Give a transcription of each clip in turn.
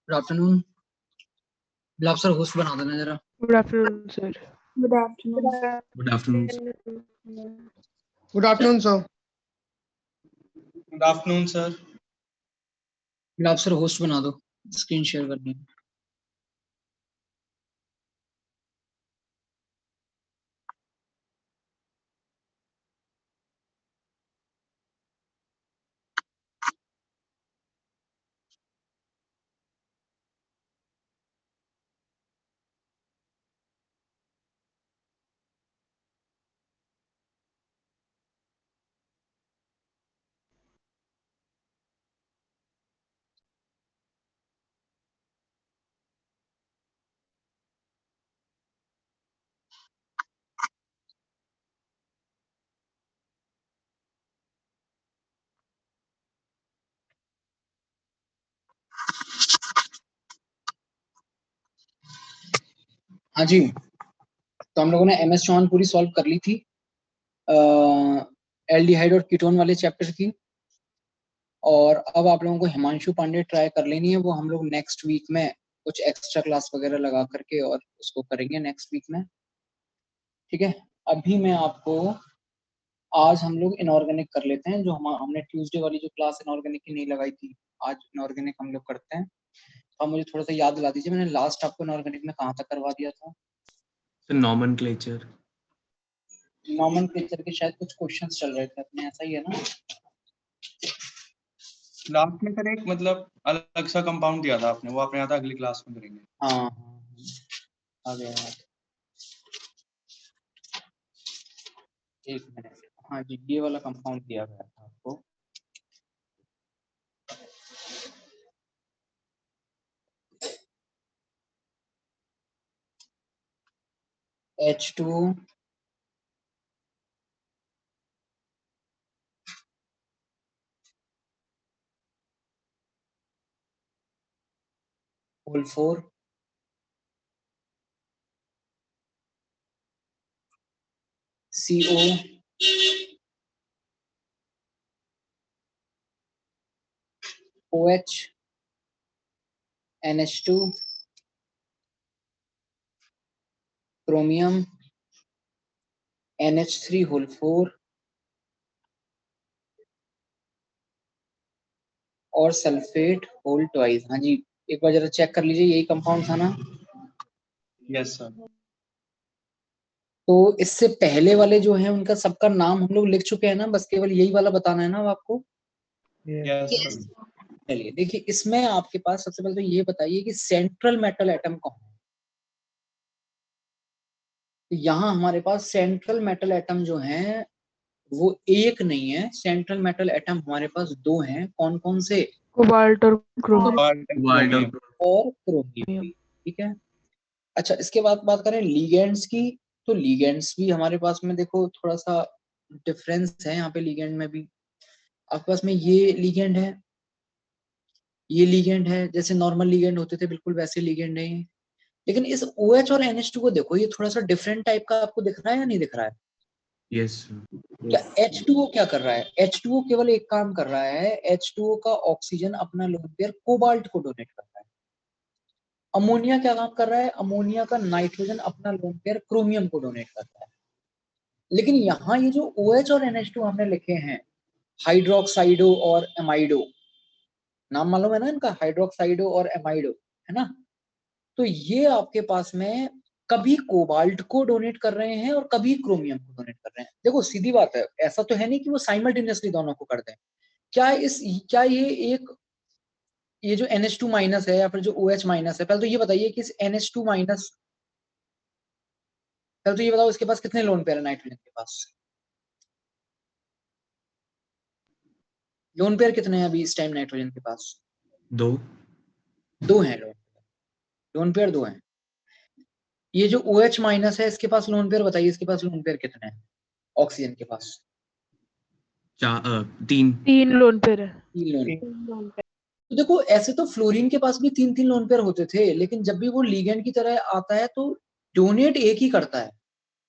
Good afternoon. Bilap sir host बना देना जरा। Good afternoon, sir. Good afternoon. Good afternoon, sir. Good afternoon, sir. Good afternoon, sir. Bilap sir host बना दो, screen share करनी है। हाँ जी, तो हम लोगों ने एमएस चौहान पूरी सॉल्व कर ली थी एल्डिहाइड और कीटोन वाले चैप्टर की। और अब आप लोगों को हिमांशु पांडे ट्राई कर लेनी है, वो हम लोग नेक्स्ट वीक में कुछ एक्स्ट्रा क्लास वगैरह लगा करके और उसको करेंगे नेक्स्ट वीक में, ठीक है। अभी मैं आपको आज हम लोग इनऑर्गेनिक कर लेते हैं, जो हमने ट्यूसडे वाली जो क्लास इनऑर्गेनिक की नहीं लगाई थी, आज इनऑर्गेनिक हम लोग करते हैं। तो आप मुझे थोड़ा सा याद दिला दीजिए, मैंने लास्ट आपको इनऑर्गेनिक में कहाँ तक करवा दिया था? नॉमेनक्लेचर के शायद कुछ क्वेश्चंस चल रहे थे अपने, ऐसा ही है ना? लास्ट में सर एक मतलब अलग सा कंपाउंड दिया था आपने, वो आपने यहाँ था अगली क्लास में करेंगे। हाँ आ गया याद। एक मिनट, हाँ जी, ये वाला कंपाउंड दिया गया था आपको। H2 whole 4 CO OH NH2 chromium NH3 whole 4 और सल्फेट होल ट्वाइस। हाँ जी, एक बार जरा चेक कर लीजिए, यही कंपाउंड था ना? Yes sir. तो इससे पहले वाले जो हैं उनका सबका नाम हम लोग लिख चुके हैं ना, बस केवल यही वाला बताना है ना अब आपको। Yes sir. चलिए देखिए, इसमें आपके पास सबसे पहले तो ये बताइए कि सेंट्रल मेटल एटम कौन है। तो यहाँ हमारे पास सेंट्रल मेटल एटम जो है वो एक नहीं है, सेंट्रल मेटल एटम हमारे पास दो हैं। कौन कौन से? Cobalt और chromium. और क्रोमियम, ठीक है। अच्छा, इसके बाद बात करें लीगेंड्स की, तो लीगेंड्स भी हमारे पास में देखो थोड़ा सा डिफरेंस है यहाँ पे लीगेंड में भी। आपके पास में ये लीगेंड है, ये लीगेंड है, जैसे नॉर्मल लीगेंड होते थे बिल्कुल वैसे लीगेंड है। लेकिन इस OH और NH2 को देखो, ये थोड़ा सा डिफरेंट टाइप का आपको दिख रहा है या नहीं दिख रहा है? यस क्या H2O क्या कर रहा है? H2O केवल एक काम कर रहा है, H2O का ऑक्सीजन अपना लोन पेयर कोबाल्ट को डोनेट कर रहा है। अमोनिया क्या काम कर रहा है? अमोनिया का नाइट्रोजन अपना लोन पेयर क्रोमियम को डोनेट कर रहा है। लेकिन यहाँ ये जो OH और NH2 हमने लिखे हैं, हाइड्रोक्साइडो और एमाइडो, नाम मालूम है ना इनका, हाइड्रोक्साइडो और एमाइडो, है ना? तो ये आपके पास में कभी कोबाल्ट को डोनेट कर रहे हैं और कभी क्रोमियम को डोनेट कर रहे हैं। देखो सीधी बात है, ऐसा तो है नहीं कि वो साइमल्टेनियसली दोनों को कर दें। क्या ये जो NH2 माइनस है या फिर जो OH माइनस है, पहले तो ये बताइए कि इस NH2 माइनस, पहले तो ये बताओ इसके पास कितने लोन पेयर है नाइट्रोजन के पास? लोन पेयर कितने हैं अभी इस टाइम नाइट्रोजन के पास? दो हैं लोन पेयर दो हैं। ये जो OH माइनस है इसके पास लोन पेयर बताइए, इसके पास लोन पेयर कितने हैं ऑक्सीजन के पास? तीन लोन पेयर है। 3 लोन पेयर। तो देखो ऐसे तो फ्लोरीन के पास भी 3 लोन पेयर होते थे, लेकिन जब भी वो लीगेंड की तरह आता है तो डोनेट एक ही करता है।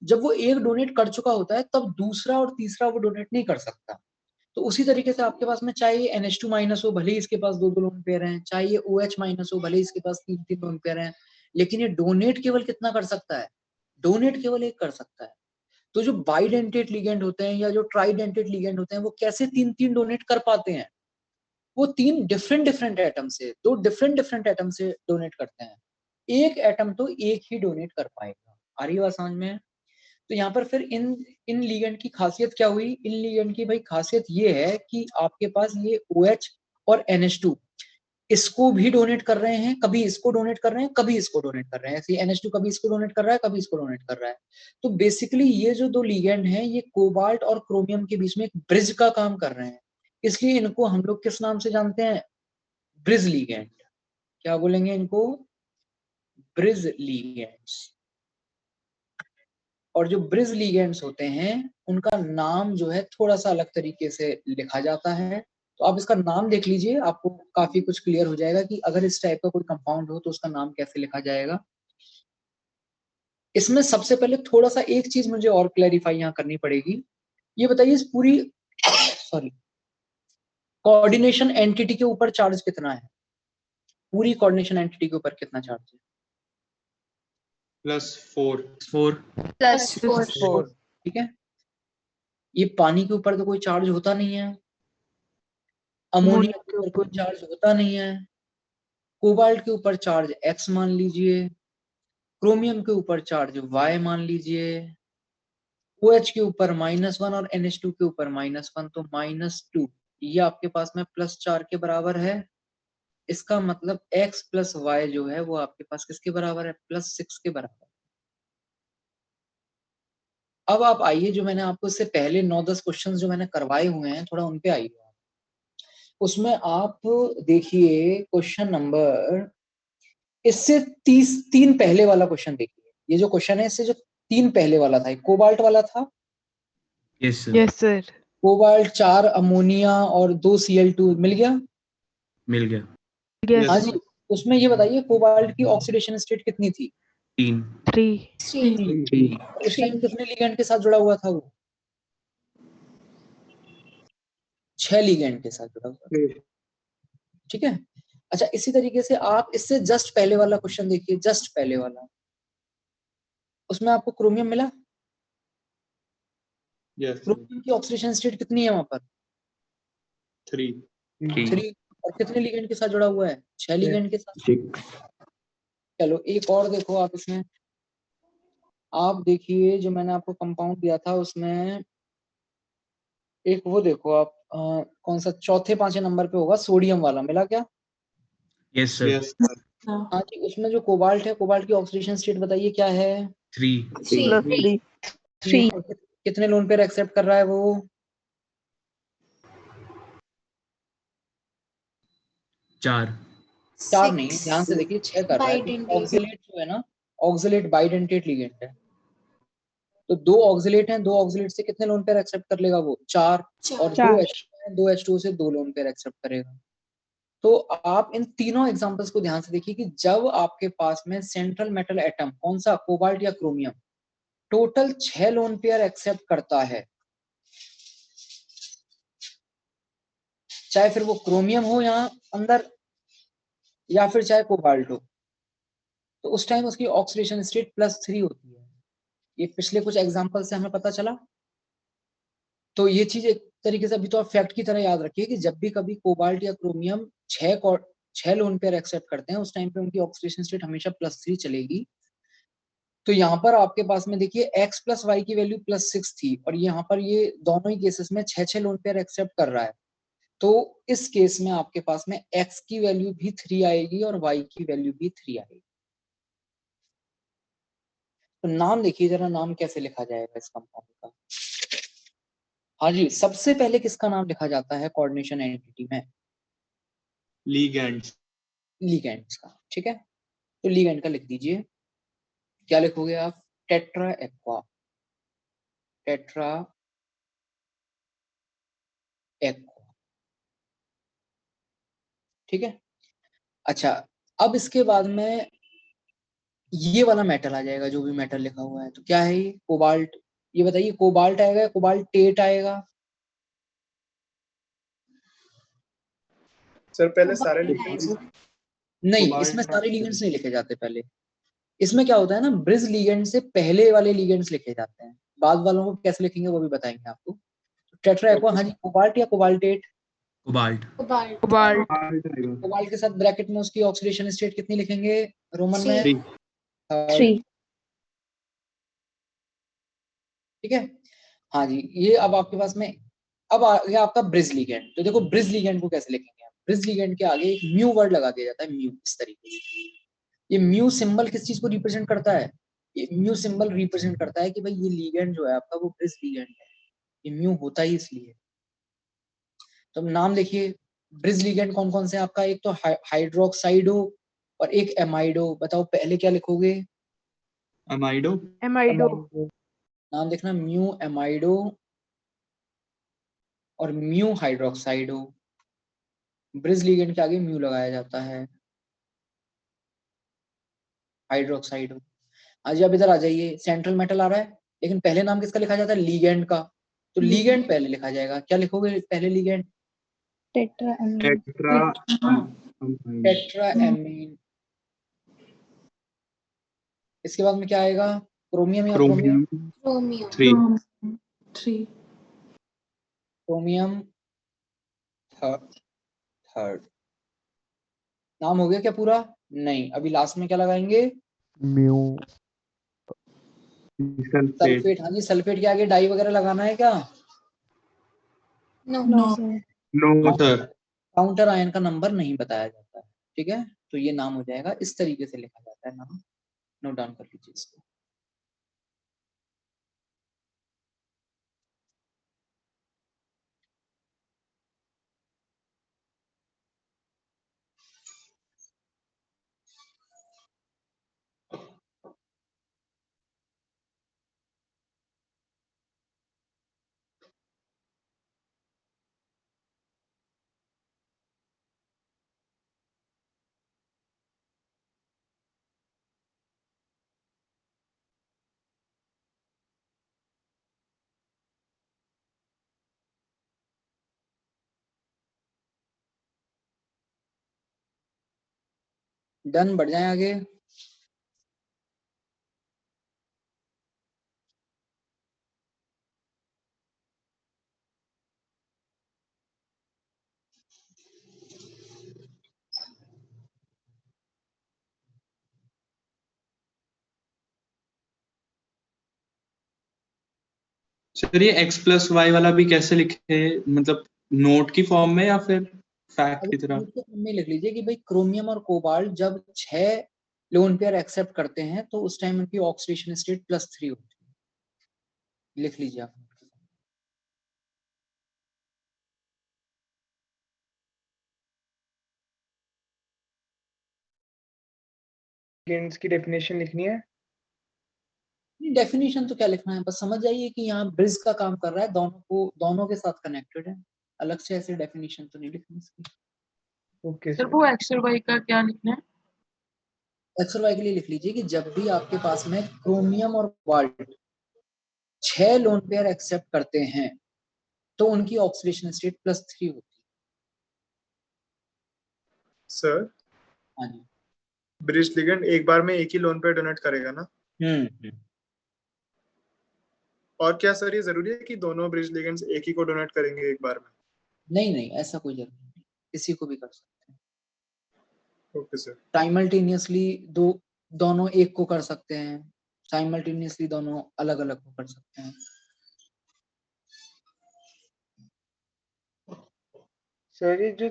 जब वो एक डोनेट कर चुका होता है तब दूसरा और तीसरा वो डोनेट नहीं कर सकता। तो उसी तरीके से आपके पास में चाहे ये NH2 माइनस हो, भले ही इसके पास 2 लोन पेयर हैं, चाहे ये OH माइनस हो, भले ही इसके पास 3 लोन पेयर हैं, लेकिन ये डोनेट केवल कितना कर सकता है? डोनेट केवल एक कर सकता है। तो जो बाइडेंटेट लिगेंड होते हैं या जो ट्राइडेंटेट लिगेंड होते हैं, वो कैसे 3 डोनेट कर पाते हैं? वो 3 डिफरेंट एटम से, 2 डिफरेंट एटम से डोनेट करते हैं। एक एटम तो एक ही डोनेट कर पाएगा। आ रही बात समझ में? तो यहाँ पर फिर इन लिगेंड की खासियत क्या हुई? इन लिगेंड की भाई खासियत ये है कि आपके पास ये OH और NH2 इसको भी डोनेट कर रहे हैं, कभी इसको डोनेट कर रहे हैं, कभी इसको डोनेट कर रहे हैं। ऐसे NH2 कभी इसको डोनेट कर रहा है, कभी इसको डोनेट कर रहा है। तो बेसिकली ये जो 2 लिगेंड हैं, ये कोबाल्ट और क्रोमियम के बीच में एक ब्रिज का काम कर रहे हैं। इसलिए इनको हम लोग किस नाम से जानते हैं? Bridge ligand. क्या बोलेंगे इनको? Bridge ligands. और जो ब्रिज लिगेंड्स होते हैं उनका नाम जो है थोड़ा सा अलग तरीके से लिखा जाता है। तो आप इसका नाम देख लीजिए, आपको काफी कुछ क्लियर हो जाएगा कि अगर इस टाइप का कोई कंपाउंड हो तो उसका नाम कैसे लिखा जाएगा। इसमें सबसे पहले थोड़ा सा एक चीज मुझे और क्लैरिफाई यहाँ करनी पड़ेगी। ये बताइए इस पूरी कोऑर्डिनेशन एंटिटी के ऊपर चार्ज कितना है? पूरी कोऑर्डिनेशन एंटिटी के ऊपर कितना चार्ज है? +4 4 ठीक है। ये पानी के ऊपर तो कोई चार्ज होता नहीं है, अमोनिया के ऊपर कोई चार्ज होता नहीं है, कोबाल्ट के ऊपर चार्ज X मान लीजिए, क्रोमियम के ऊपर चार्ज Y मान लीजिए, OH के ऊपर -1 और NH2 के ऊपर -1, तो -2 ये आपके पास में +4 के बराबर है। इसका मतलब X + Y जो है वो आपके पास किसके बराबर है? +6 के बराबर। अब आप आइए, जो मैंने आपको इससे पहले 9-10 क्वेश्चंस जो मैंने करवाए हुए हैं, थोड़ा उन पे आइए। उसमें आप देखिए क्वेश्चन नंबर, इससे 3 पहले वाला क्वेश्चन देखिए। ये जो क्वेश्चन है, इससे जो 3 पहले वाला था, कोबाल्ट वाला था। Yes, sir. Yes sir. Cobalt 4 ammonia और 2 Cl2 मिल गया। मिल गया। यस हाँ जी। उसमें ये बताइए कोबाल्ट की ऑक्सीडेशन स्टेट कितनी थी? 3 3 उस टाइम कितने लिगेंड के साथ जुड़ा हुआ था वो? 6 लिगेंड के साथ जुड़ा हुआ था। ठीक है। अच्छा, इसी तरीके से आप इससे जस्ट पहले वाला क्वेश्चन देखिए, जस्ट पहले वाला। उसमें आपको क्रोमियम मिला। यस क्रोमियम की ऑक्सीडेशन स्टेट कितनी है वहां पर? 3 3। और कितने लिगेंड के साथ जुड़ा हुआ है? 6 लिगेंड के साथ। चलो एक और देखो आप इसमें। आप देखिए जो मैंने आपको कंपाउंड दिया था उसमें एक वो देखो आप, कौन सा चौथे 5वें नंबर पे होगा, सोडियम वाला मिला क्या? Yes, sir. यस हाँ जी। उसमें जो कोबाल्ट है, कोबाल्ट की ऑक्सीडेशन स्टेट बताइए क्या है? 3 +3 और कितने लोन पेयर एक्सेप्ट कर रहा है वो? 4 नहीं, ध्यान से देखिए, 6 कर रहा है। ऑक्सिलेट जो है ना, ऑक्सिलेट बाइडेंटेट लिगेंड है, तो 2 ऑक्सिलेट हैं, 2 ऑक्सिलेट से कितने लोन पेयर एक्सेप्ट कर लेगा वो? 4। और 2 H2 है, 2 H2 से 2 लोन पेयर एक्सेप्ट करेगा। तो आप इन तीनों एग्जांपल्स को ध्यान से देखिए कि जब आपके पास में सेंट्रल मेटल एटम, कौन सा, कोबाल्ट या chromium, total 6 lone pair accept करता है, चाहे फिर वो क्रोमियम हो यहाँ अंदर या फिर चाहे कोबाल्ट हो, तो उस टाइम उसकी ऑक्सीडेशन स्टेट +3 होती है। ये पिछले कुछ एग्जांपल से हमें पता चला। तो ये चीज एक तरीके से अभी तो आप फैक्ट की तरह याद रखिए कि जब भी कभी कोबाल्ट या क्रोमियम 6 लोन पेयर एक्सेप्ट करते हैं, उस टाइम पे उनकी ऑक्सीडेशन स्टेट हमेशा +3 चलेगी। तो यहाँ पर आपके पास में देखिए X + Y की वैल्यू +6 थी, और यहाँ पर ये दोनों ही केसेस में 6 लोन पेयर एक्सेप्ट कर रहा है। तो इस केस में आपके पास में X की वैल्यू भी 3 आएगी और Y की वैल्यू भी 3 आएगी। तो नाम देखिए जरा, नाम कैसे लिखा जाएगा इस कंपाउंड का? हाँ जी, सबसे पहले किसका नाम लिखा जाता है कोऑर्डिनेशन एंटिटी में? लिगेंड्स लिगेंड्स का। ठीक है, तो लिगेंड का लिख दीजिए। क्या लिखोगे आप? Tetra aqua. Tetra aqua. ठीक है। अच्छा, अब इसके बाद में ये वाला मेटल आ जाएगा, जो भी मेटल लिखा हुआ है। तो क्या है ये? कोबाल्ट। ये बताइए कोबाल्ट आएगा या कोबाल्टेट आएगा? सर पहले सारे लिगेंड्स नहीं, Cobalt इसमें सारे का- लिगेंड्स नहीं लिखे जाते पहले। इसमें क्या होता है ना, ब्रिज लिगेंड से पहले वाले लिगेंड्स लिखे जाते हैं, बाद वालों को कैसे लिखेंगे वो भी बताएंगे आपको। टेट्रा एक्वा, हाँ जी, कोबाल्ट या कोबाल्टेट। Cobalt. Cobalt. कोबाल्ट के साथ ब्रैकेट में उसकी ऑक्सीडेशन स्टेट कितनी लिखेंगे रोमन में? 3 3. ठीक है, हाँ जी। ये अब आपके पास में अब आ गया आपका ब्रिज लिगेंड। तो देखो ब्रिज लिगेंड को कैसे लिखेंगे, ब्रिज लिगेंड के आगे एक म्यू वर्ड लगा दिया जाता है, म्यू, इस तरीके से। ये म्यू सिंबल किस चीज को रिप्रेजेंट करता है? ये म्यू सिंबल रिप्रेजेंट करता है कि भाई ये लिगेंड जो है आपका वो ब्रिज लिगेंड है, ये म्यू होता ही इसलिए। तो नाम देखिए, ब्रिज लिगेंड कौन कौन से हैं आपका? एक तो हाइड्रोक्साइडो और एक एमाइडो। बताओ पहले क्या लिखोगे? Amido Amido. नाम देखना, म्यू एमाइडो और म्यू हाइड्रोक्साइडो। ब्रिज लिगेंड के आगे म्यू लगाया जाता है, हाइड्रोक्साइडो। आज आप इधर आ जाइए, सेंट्रल मेटल आ रहा है, लेकिन पहले नाम किसका लिखा जाता है? लीगेंड का। तो लीगेंड पहले लिखा जाएगा, क्या लिखोगे पहले? Ligand Tetraamine. टेट्राएमीन। इसके बाद में क्या आएगा? क्रोमियम या क्रोमियम? Chromium 3 chromium third. नाम हो गया क्या पूरा? नहीं, अभी लास्ट में क्या लगाएंगे? सल्फेट। हाँ जी, सल्फेट के आगे डाई वगैरह लगाना है क्या? No, sir. No sir counter ion का नंबर नहीं बताया जाता है, ठीक है। तो ये नाम हो जाएगा, इस तरीके से लिखा जाता है नाम, नोट डाउन कर लीजिए इसको। डन, बढ़ जाए आगे। सर ये x प्लस वाई वाला भी कैसे लिखे, मतलब नोट की फॉर्म में या फिर फैक्ट की तरह? में लिख लीजिए कि भाई क्रोमियम और कोबाल्ट जब 6 लोन पेयर एक्सेप्ट करते हैं तो उस टाइम उनकी ऑक्सीडेशन स्टेट +3 होती है। लिख लीजिए आप। लिगेंड्स की डेफिनेशन लिखनी है। डेफिनेशन तो क्या लिखना है, बस समझ जाइए कि यहाँ ब्रिज का काम कर रहा है, दोनों के साथ कनेक्टेड है। अलग से ऐसे डेफिनेशन तो नहीं लिखनी इसकी। Okay sir sir. वो एक्स और वाई का क्या लिखना है? एक्स और वाई के लिए लिख लीजिए कि जब भी आपके पास में क्रोमियम और कोबाल्ट 6 लोन पेयर एक्सेप्ट करते हैं तो उनकी ऑक्सीडेशन स्टेट +3 होती सर है। हाँ जी। ब्रिज लिगेंड एक बार में एक ही लोन पे डोनेट करेगा ना? और क्या सर ये जरूरी है कि दोनों ब्रिज लिगेंड्स एक ही को डोनेट करेंगे एक बार में? नहीं नहीं, ऐसा कोई जरूरी नहीं, किसी को भी कर सकते हैं। Okay sir. साइमल्टेनियसली दोनों एक को कर सकते हैं, साइमल्टेनियसली दोनों अलग अलग को कर सकते हैं। सर ये जो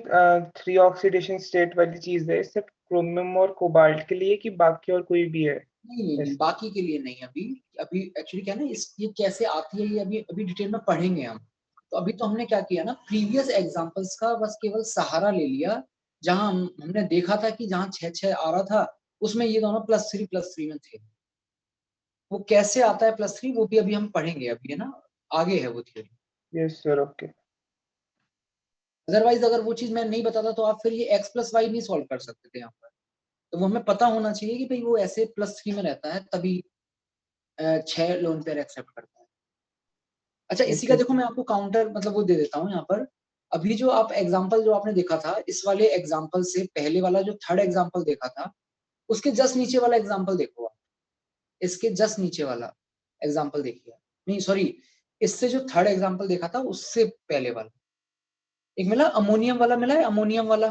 3 ऑक्सीडेशन स्टेट वाली चीज है सिर्फ क्रोमियम और कोबाल्ट के लिए कि बाकी और कोई भी है? नहीं, बाकी के लिए नहीं। अभी अभी एक्चुअली क्या है ना, ये कैसे आती है ये अभी अभी डिटेल में पढ़ेंगे हम। तो अभी तो हमने क्या किया ना, प्रीवियस एग्जांपल्स का बस केवल सहारा ले लिया, जहां हमने देखा था कि जहां 6-6 आ रहा था उसमें ये दोनों +3 में थे। वो कैसे आता है +3 वो भी अभी हम पढ़ेंगे, अभी है ना, आगे है वो theory. Yes sir, okay. Otherwise अगर वो चीज मैं नहीं बताता तो आप फिर ये x+y नहीं सॉल्व कर सकते थे यहाँ पर। तो वो हमें पता होना चाहिए कि भाई वो ऐसे +3 में रहता है, तभी 6 लोन पेयर एक्सेप्ट करता है। अच्छा, इसी का देखो मैं आपको काउंटर मतलब वो दे देता हूँ यहाँ पर। अभी जो आप एग्जाम्पल जो आपने देखा था, इस वाले एग्जाम्पल से पहले वाला जो थर्ड एग्जाम्पल देखा था, उसके जस्ट नीचे वाला एग्जाम्पल देखो आप, इसके जस्ट नीचे वाला एग्जाम्पल देखिए, नहीं सॉरी, इससे जो थर्ड एग्जाम्पल देखा था उससे पहले वाला एक मिला, अमोनियम वाला मिला है, अमोनियम वाला।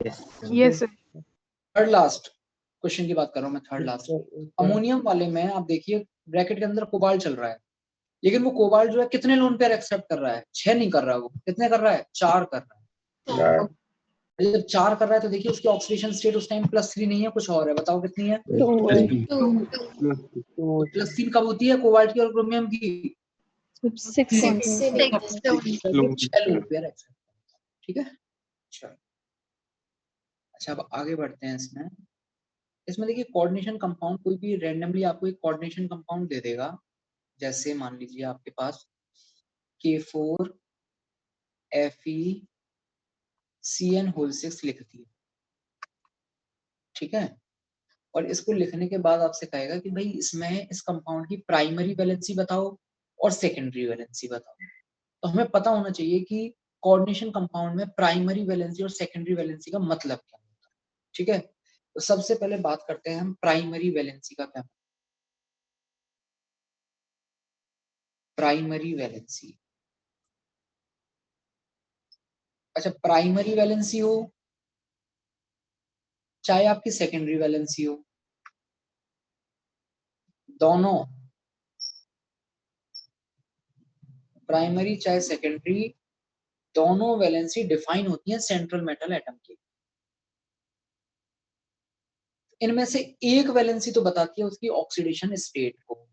Yes, sir. Third last question की बात कर रहा हूँ मैं, थर्ड लास्ट। अमोनियम वाले में आप देखिए ब्रैकेट के अंदर कोबाल्ट चल रहा है, लेकिन वो कोबाल्ट जो है कितने लोन पेयर एक्सेप्ट कर रहा है? 6 नहीं कर रहा है, वो कितने कर रहा है? 4 कर रहा है। जब 4 कर रहा है तो देखिए उसकी ऑक्सीडेशन स्टेट उस टाइम +3 नहीं है, कुछ और है, बताओ कितनी है? 2. +3 कब होती है कोबाल्ट की और क्रोमियम की? 6. 6 लोन पेयर एक्सेप्ट, ठीक है। अच्छा अब आगे बढ़ते हैं इसमें। इसमें देखिए कोऑर्डिनेशन कंपाउंड, कोई भी रैंडमली आपको एक कोऑर्डिनेशन कंपाउंड दे देगा, जैसे मान लीजिए आपके पास K4 FeCN6 लिख दिए, ठीक है। और इसको लिखने के बाद आपसे कहेगा कि भाई इसमें इस कंपाउंड की प्राइमरी वैलेंसी बताओ और सेकेंडरी वैलेंसी बताओ। तो हमें पता होना चाहिए कि कोऑर्डिनेशन कंपाउंड में प्राइमरी वैलेंसी और सेकेंडरी वैलेंसी का मतलब क्या होता है, ठीक है। तो सबसे पहले बात करते हैं हम प्राइमरी वैलेंसी का क्या, प्राइमरी वैलेंसी। अच्छा प्राइमरी वैलेंसी हो चाहे आपकी सेकेंडरी वैलेंसी हो, दोनों प्राइमरी चाहे सेकेंडरी, दोनों वैलेंसी डिफाइन होती है सेंट्रल मेटल एटम की। इनमें से एक वैलेंसी तो बताती है उसकी ऑक्सीडेशन स्टेट को,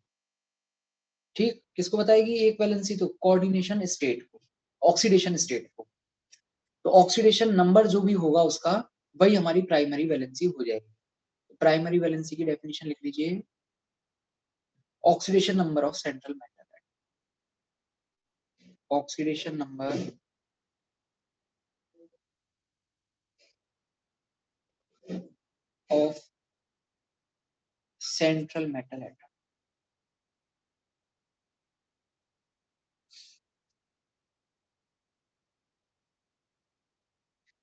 ठीक। किसको बताएगी? एक वैलेंसी तो कोऑर्डिनेशन स्टेट को, ऑक्सीडेशन स्टेट को। तो ऑक्सीडेशन नंबर जो भी होगा उसका, वही हमारी प्राइमरी वैलेंसी हो जाएगी। प्राइमरी वैलेंसी की डेफिनेशन लिख लीजिए, oxidation number of central metal, oxidation number of central metal atom.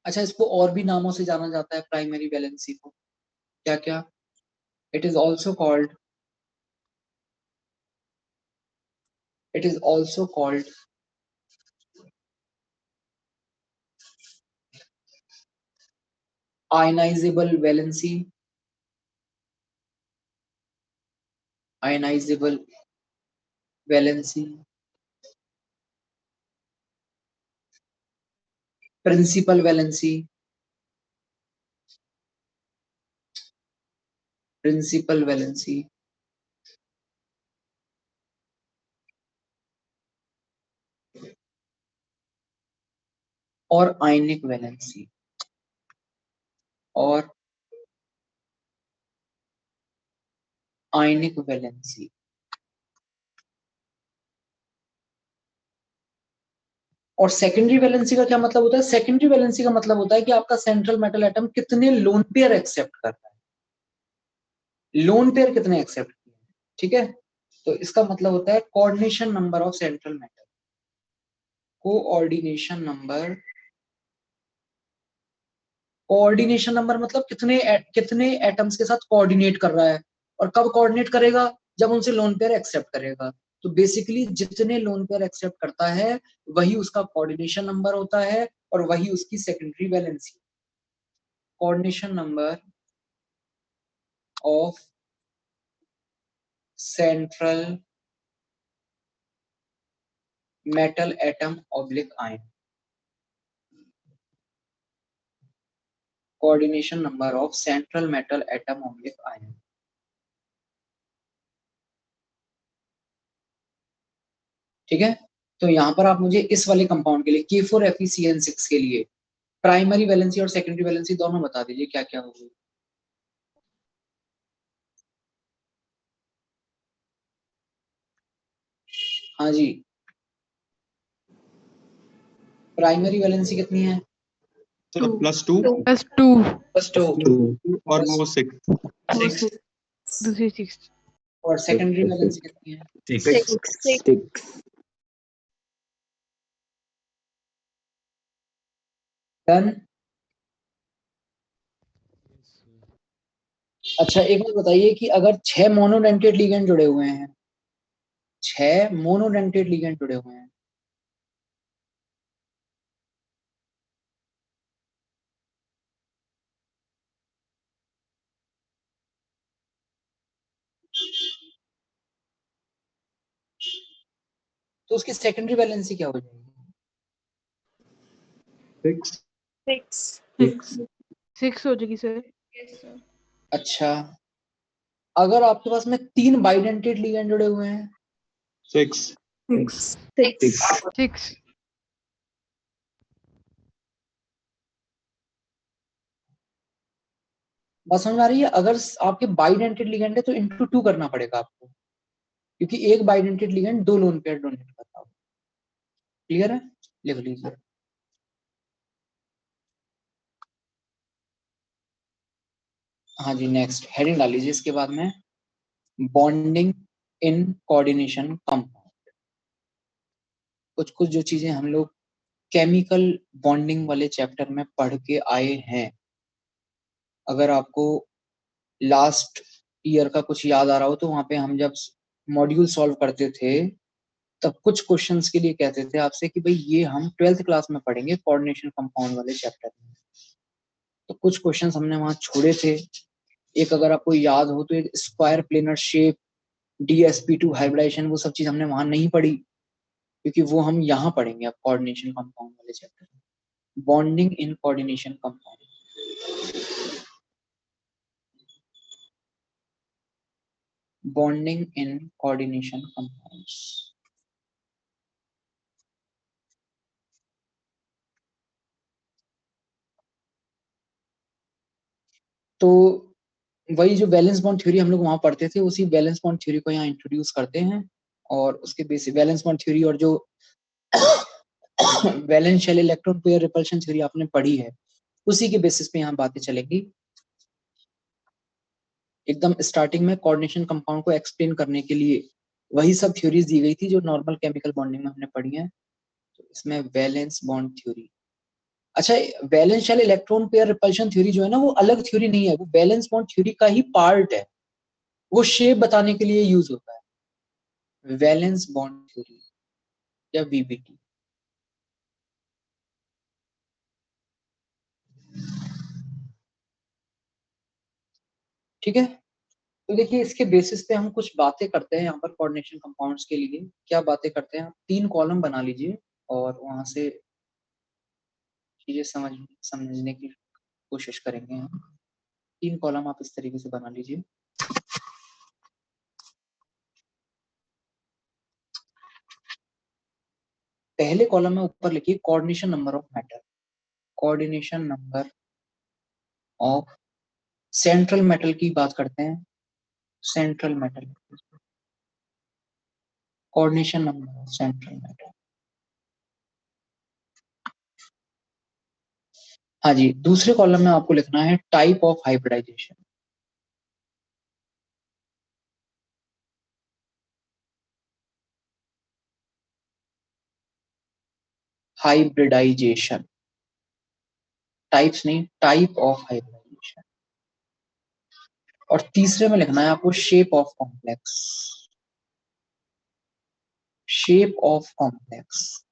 अच्छा इसको और भी नामों से जाना जाता है प्राइमरी वैलेंसी को, क्या क्या? It is also called, it is also called ionizable valency, ionizable valency, principal valency, principal valency, और आयनिक वैलेंसी, और आयनिक वैलेंसी। और सेकेंडरी वैलेंसी का क्या मतलब होता है? सेकेंडरी वैलेंसी का मतलब होता है कि आपका सेंट्रल मेटल एटम कितने लोन पेयर एक्सेप्ट करता है, लोन पेयर कितने एक्सेप्ट किए, ठीक है। तो इसका मतलब होता है coordination number of central metal, coordination number, coordination number मतलब कितने एटम्स के साथ कोऑर्डिनेट कर रहा है, और कब कोऑर्डिनेट करेगा? जब उनसे लोन पेयर एक्सेप्ट करेगा। तो बेसिकली जितने लोन पेयर एक्सेप्ट करता है वही उसका कोऑर्डिनेशन नंबर होता है, और वही उसकी secondary valency. Coordination number of central metal atom oblique ion, coordination number of central metal atom oblique ion. ठीक है। तो यहाँ पर आप मुझे इस वाले कंपाउंड के लिए K4FeCN6 के लिए प्राइमरी वैलेंसी और सेकेंडरी वैलेंसी दोनों बता दीजिए क्या क्या होगी। हाँ जी, प्राइमरी वैलेंसी कितनी है? +2 और वो 6 दूसरी 6 और सेकेंडरी वैलेंसी कितनी है? 6 डन। अच्छा एक बात बताइए कि अगर 6 मोनोडेंटेट लिगेंड जुड़े हुए हैं, 6 मोनोडेंटेट लिगेंड जुड़े हुए हैं, तो उसकी सेकेंडरी वैलेंसी क्या हो जाएगी? 6 6 6 हो जाएगी सर। अच्छा अगर आपके पास में 3 बाइडेंटेट लिगेंड जुड़े हुए हैं, 6 6 बात समझ में आ रही है? अगर आपके बाइडेंटेट लिगेंड है तो इंटू 2 करना पड़ेगा आपको, क्योंकि एक bidentate ligand 2 lone pair donate करता है। क्लियर है? लिख लीजिए। हाँ जी, नेक्स्ट हेडिंग डाल लीजिए इसके बाद में, बॉन्डिंग इन कोऑर्डिनेशन कंपाउंड। कुछ कुछ जो चीजें हम लोग केमिकल बॉन्डिंग वाले चैप्टर में पढ़ के आए हैं, अगर आपको लास्ट ईयर का कुछ याद आ रहा हो तो वहां पे हम जब मॉड्यूल सॉल्व करते थे तब कुछ क्वेश्चंस के लिए कहते थे आपसे कि भाई ये हम 12th क्लास में पढ़ेंगे कोऑर्डिनेशन कंपाउंड वाले चैप्टर में। तो कुछ क्वेश्चंस हमने वहां छोड़े थे। एक अगर आपको याद हो तो एक square planar shape, DsP2 hybridisation, वो सब चीज हमने वहां नहीं पढ़ी, क्योंकि वो हम यहाँ पढ़ेंगे अब कोऑर्डिनेशन कंपाउंड वाले चैप्टर में, bonding in coordination compound. Bonding in coordination compounds. तो वही जो बैलेंस बॉन्ड थ्योरी हम लोग वहां पढ़ते थे, उसी बैलेंस बॉन्ड थ्योरी को यहाँ इंट्रोड्यूस करते हैं, और उसके बेसिस बैलेंस बॉन्ड थ्योरी और जो valence shell electron pair repulsion theory आपने पढ़ी है, उसी के बेसिस पे यहाँ बातें चलेंगी। एकदम स्टार्टिंग में कोऑर्डिनेशन कंपाउंड को एक्सप्लेन करने के लिए वही सब थ्योरीज दी गई थी जो नॉर्मल केमिकल बॉन्डिंग में हमने पढ़ी है। तो इसमें वैलेंस बॉन्ड थ्योरी, अच्छा valence shell electron pair repulsion theory जो है ना, वो अलग थ्योरी नहीं है, वो वैलेंस बॉन्ड थ्योरी का ही पार्ट है, वो शेप बताने के लिए यूज होता है, वैलेंस बॉन्ड थ्योरी या VBT। ठीक है, तो देखिए इसके बेसिस पे हम कुछ बातें करते हैं यहाँ पर कोऑर्डिनेशन कंपाउंड्स के लिए। क्या बातें करते हैं? 3 कॉलम बना लीजिए और वहां से चीजें समझने की कोशिश करेंगे हम। 3 कॉलम आप इस तरीके से बना लीजिए। पहले कॉलम में ऊपर लिखिए coordination number of matter, coordination number of central metal की बात करते हैं, central metal, coordination number of central metal. हाँ जी, दूसरे कॉलम में आपको लिखना है type of hybridisation, hybridisation, types नहीं, टाइप ऑफ हाइब्रिडाइजेशन। और तीसरे में लिखना है आपको shape of complex, shape of complex.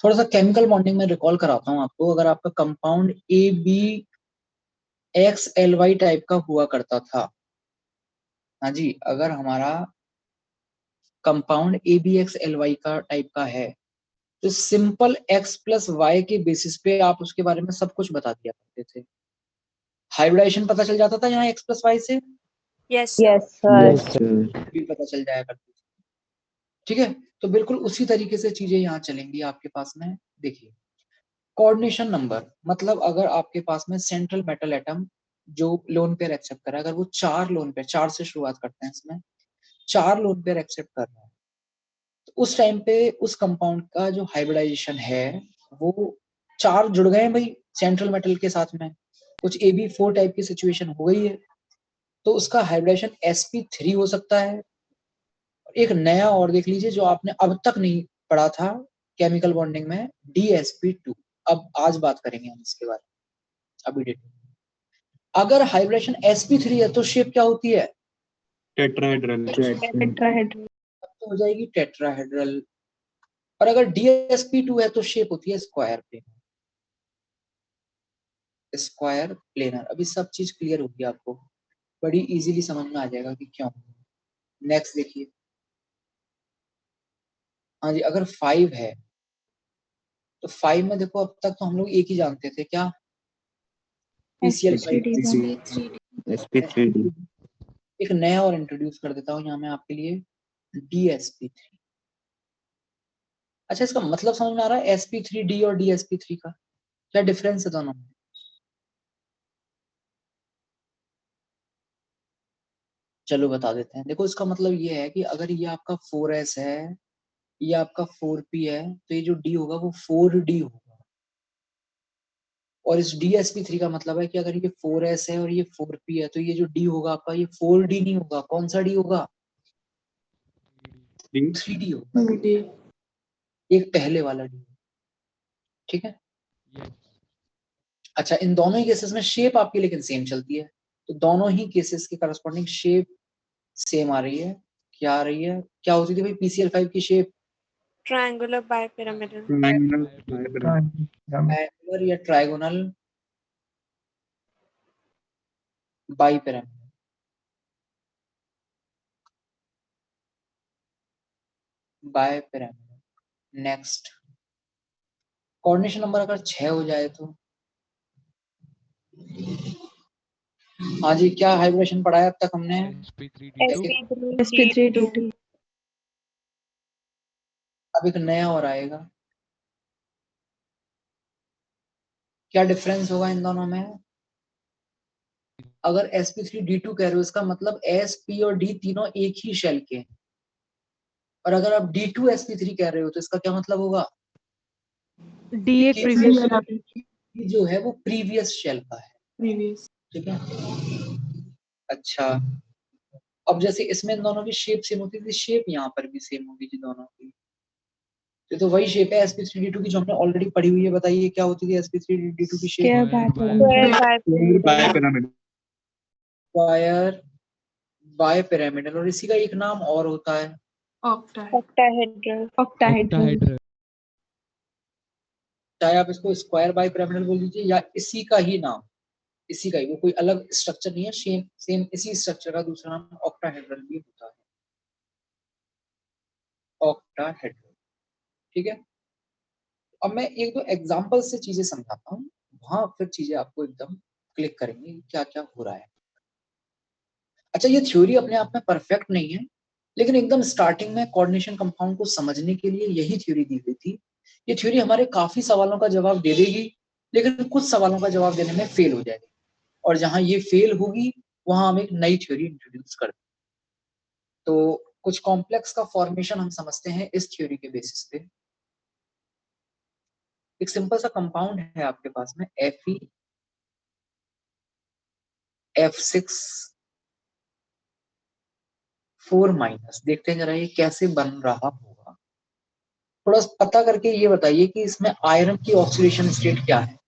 थोड़ा सा केमिकल बॉन्डिंग में रिकॉल कराता हूं आपको। अगर आपका कंपाउंड ABXLY टाइप का हुआ करता था, हाँ जी, अगर हमारा कंपाउंड ABXLY का टाइप का है तो सिंपल X प्लस Y के बेसिस पे आप उसके बारे में सब कुछ बता दिया करते थे। हाइब्रिडाइजेशन पता चल जाता था यहाँ X प्लस Y से, यस भी पता चल जाया करती थी। ठीक है, तो बिल्कुल उसी तरीके से चीजें यहाँ चलेंगी आपके पास में। देखिए कोऑर्डिनेशन नंबर मतलब अगर आपके पास में सेंट्रल मेटल एटम जो लोन पेयर एक्सेप्ट कर रहा है, अगर वो 4 लोन पेयर, 4 से शुरुआत करते हैं, इसमें 4 लोन पेयर एक्सेप्ट कर रहा है, तो उस टाइम पे उस कंपाउंड का जो हाइब्रिडाइजेशन है वो 4 जुड़ गए हैं भाई सेंट्रल मेटल के साथ में, कुछ AB4 टाइप की सिचुएशन हो गई है, तो उसका हाइब्रिडेशन sp3 हो सकता है। एक नया और देख लीजिए जो आपने अब तक नहीं पढ़ा था केमिकल बॉन्डिंग में, DsP2। अब आज बात करेंगे हम इसके बारे में, अभी डेट। अगर हाइब्रिडेशन sp3 है तो शेप क्या होती है? टेट्राहेड्रल। टेट्राहेड्रल। तो हो जाएगी टेट्राहेड्रल। और अगर dsp2 है तो शेप होती है स्क्वायर प्लेनर। Square planar. अभी सब चीज क्लियर होगी आपको, बड़ी इजीली समझ में आ जाएगा कि क्यों। नेक्स्ट देखिए। हाँ जी, अगर 5 है तो 5 में देखो अब तक तो हम लोग एक ही जानते थे, क्या? PCL5 sp3d। एक नया और इंट्रोड्यूस कर देता हूँ यहाँ मैं आपके लिए, DSP3। अच्छा, इसका मतलब समझ में आ रहा है sp3d और DSP3 का क्या डिफरेंस है दोनों में? चलो बता देते हैं। देखो इसका मतलब ये है कि अगर ये आपका 4s है, ये आपका 4p है, तो ये जो d होगा वो 4d होगा। और इस DSP3 का मतलब है कि अगर ये 4s है और ये 4p है तो ये जो d होगा आपका, ये 4d नहीं होगा। कौन सा d होगा? 3d होगा। एक पहले वाला d। ठीक है। अच्छा, इन दोनों ही केसेस में शेप आपकी लेकिन सेम चलती है, तो दोनों ही केसेस की करस्पॉन्डिंग शेप सेम आ रही है। क्या आ रही है? क्या होती थी भाई PCL5 की शेप? Triangular bipyramidal. ट्रायंगुलर या trigonal bipyramidal. Bipyramidal. Next, coordination number अगर 6 हो जाए तो? हाँ जी, क्या हाइब्रिडेशन पढ़ा है अब तक हमने? sp3d2। अब एक नया और आएगा। क्या डिफरेंस होगा इन दोनों में? अगर sp3d2 कह रहे हो, इसका मतलब s, p और d तीनों एक ही शेल के हैं। और अगर आप d2sp3 कह रहे हो तो इसका क्या मतलब होगा? डी एक प्रीवियस D जो है वो प्रीवियस शेल का है। प्रीवियस। ठीक है। अच्छा, अब जैसे इसमें इन दोनों की शेप सेम होती थी, शेप यहाँ पर भी सेम होगी जी दोनों की। तो वही शेप है sp3d2 की जो हमने ऑलरेडी पढ़ी हुई है। बताइए क्या होती थी sp3d2 की शेप? बाइपिरामिडल। Square bipyramidal. और इसी का एक नाम और होता है ऑक्टाहेड्रल। चाहे आप इसको स्क्वायर बाइपिरामिडल बोल दीजिए या इसी का ही नाम, इसी का ही, वो कोई अलग स्ट्रक्चर नहीं है, सेम सेम इसी स्ट्रक्चर का दूसरा नाम ऑक्टाहेड्रल भी होता है। ऑक्टाहेड्रल। ठीक है। अब मैं एक दो एग्जांपल से चीजें समझाता हूँ, वहां फिर चीजें आपको एकदम क्लिक करेंगे क्या क्या हो रहा है। अच्छा, ये थ्योरी अपने आप में परफेक्ट नहीं है, लेकिन एकदम स्टार्टिंग में कोऑर्डिनेशन कंपाउंड को समझने के लिए यही थ्योरी दी गई थी। ये थ्योरी हमारे काफी सवालों का जवाब दे देगी, लेकिन कुछ सवालों का जवाब देने में फेल हो जाएगी। और जहां ये फेल होगी वहां हम एक नई थ्योरी इंट्रोड्यूस कर दें। तो कुछ कॉम्प्लेक्स का फॉर्मेशन हम समझते हैं इस थ्योरी के बेसिस पे। एक सिंपल सा कंपाउंड है आपके पास में Fe F6 4-। देखते हैं जरा ये कैसे बन रहा होगा। थोड़ा पता करके ये बताइए कि इसमें आयरन की ऑक्सीडेशन स्टेट क्या है?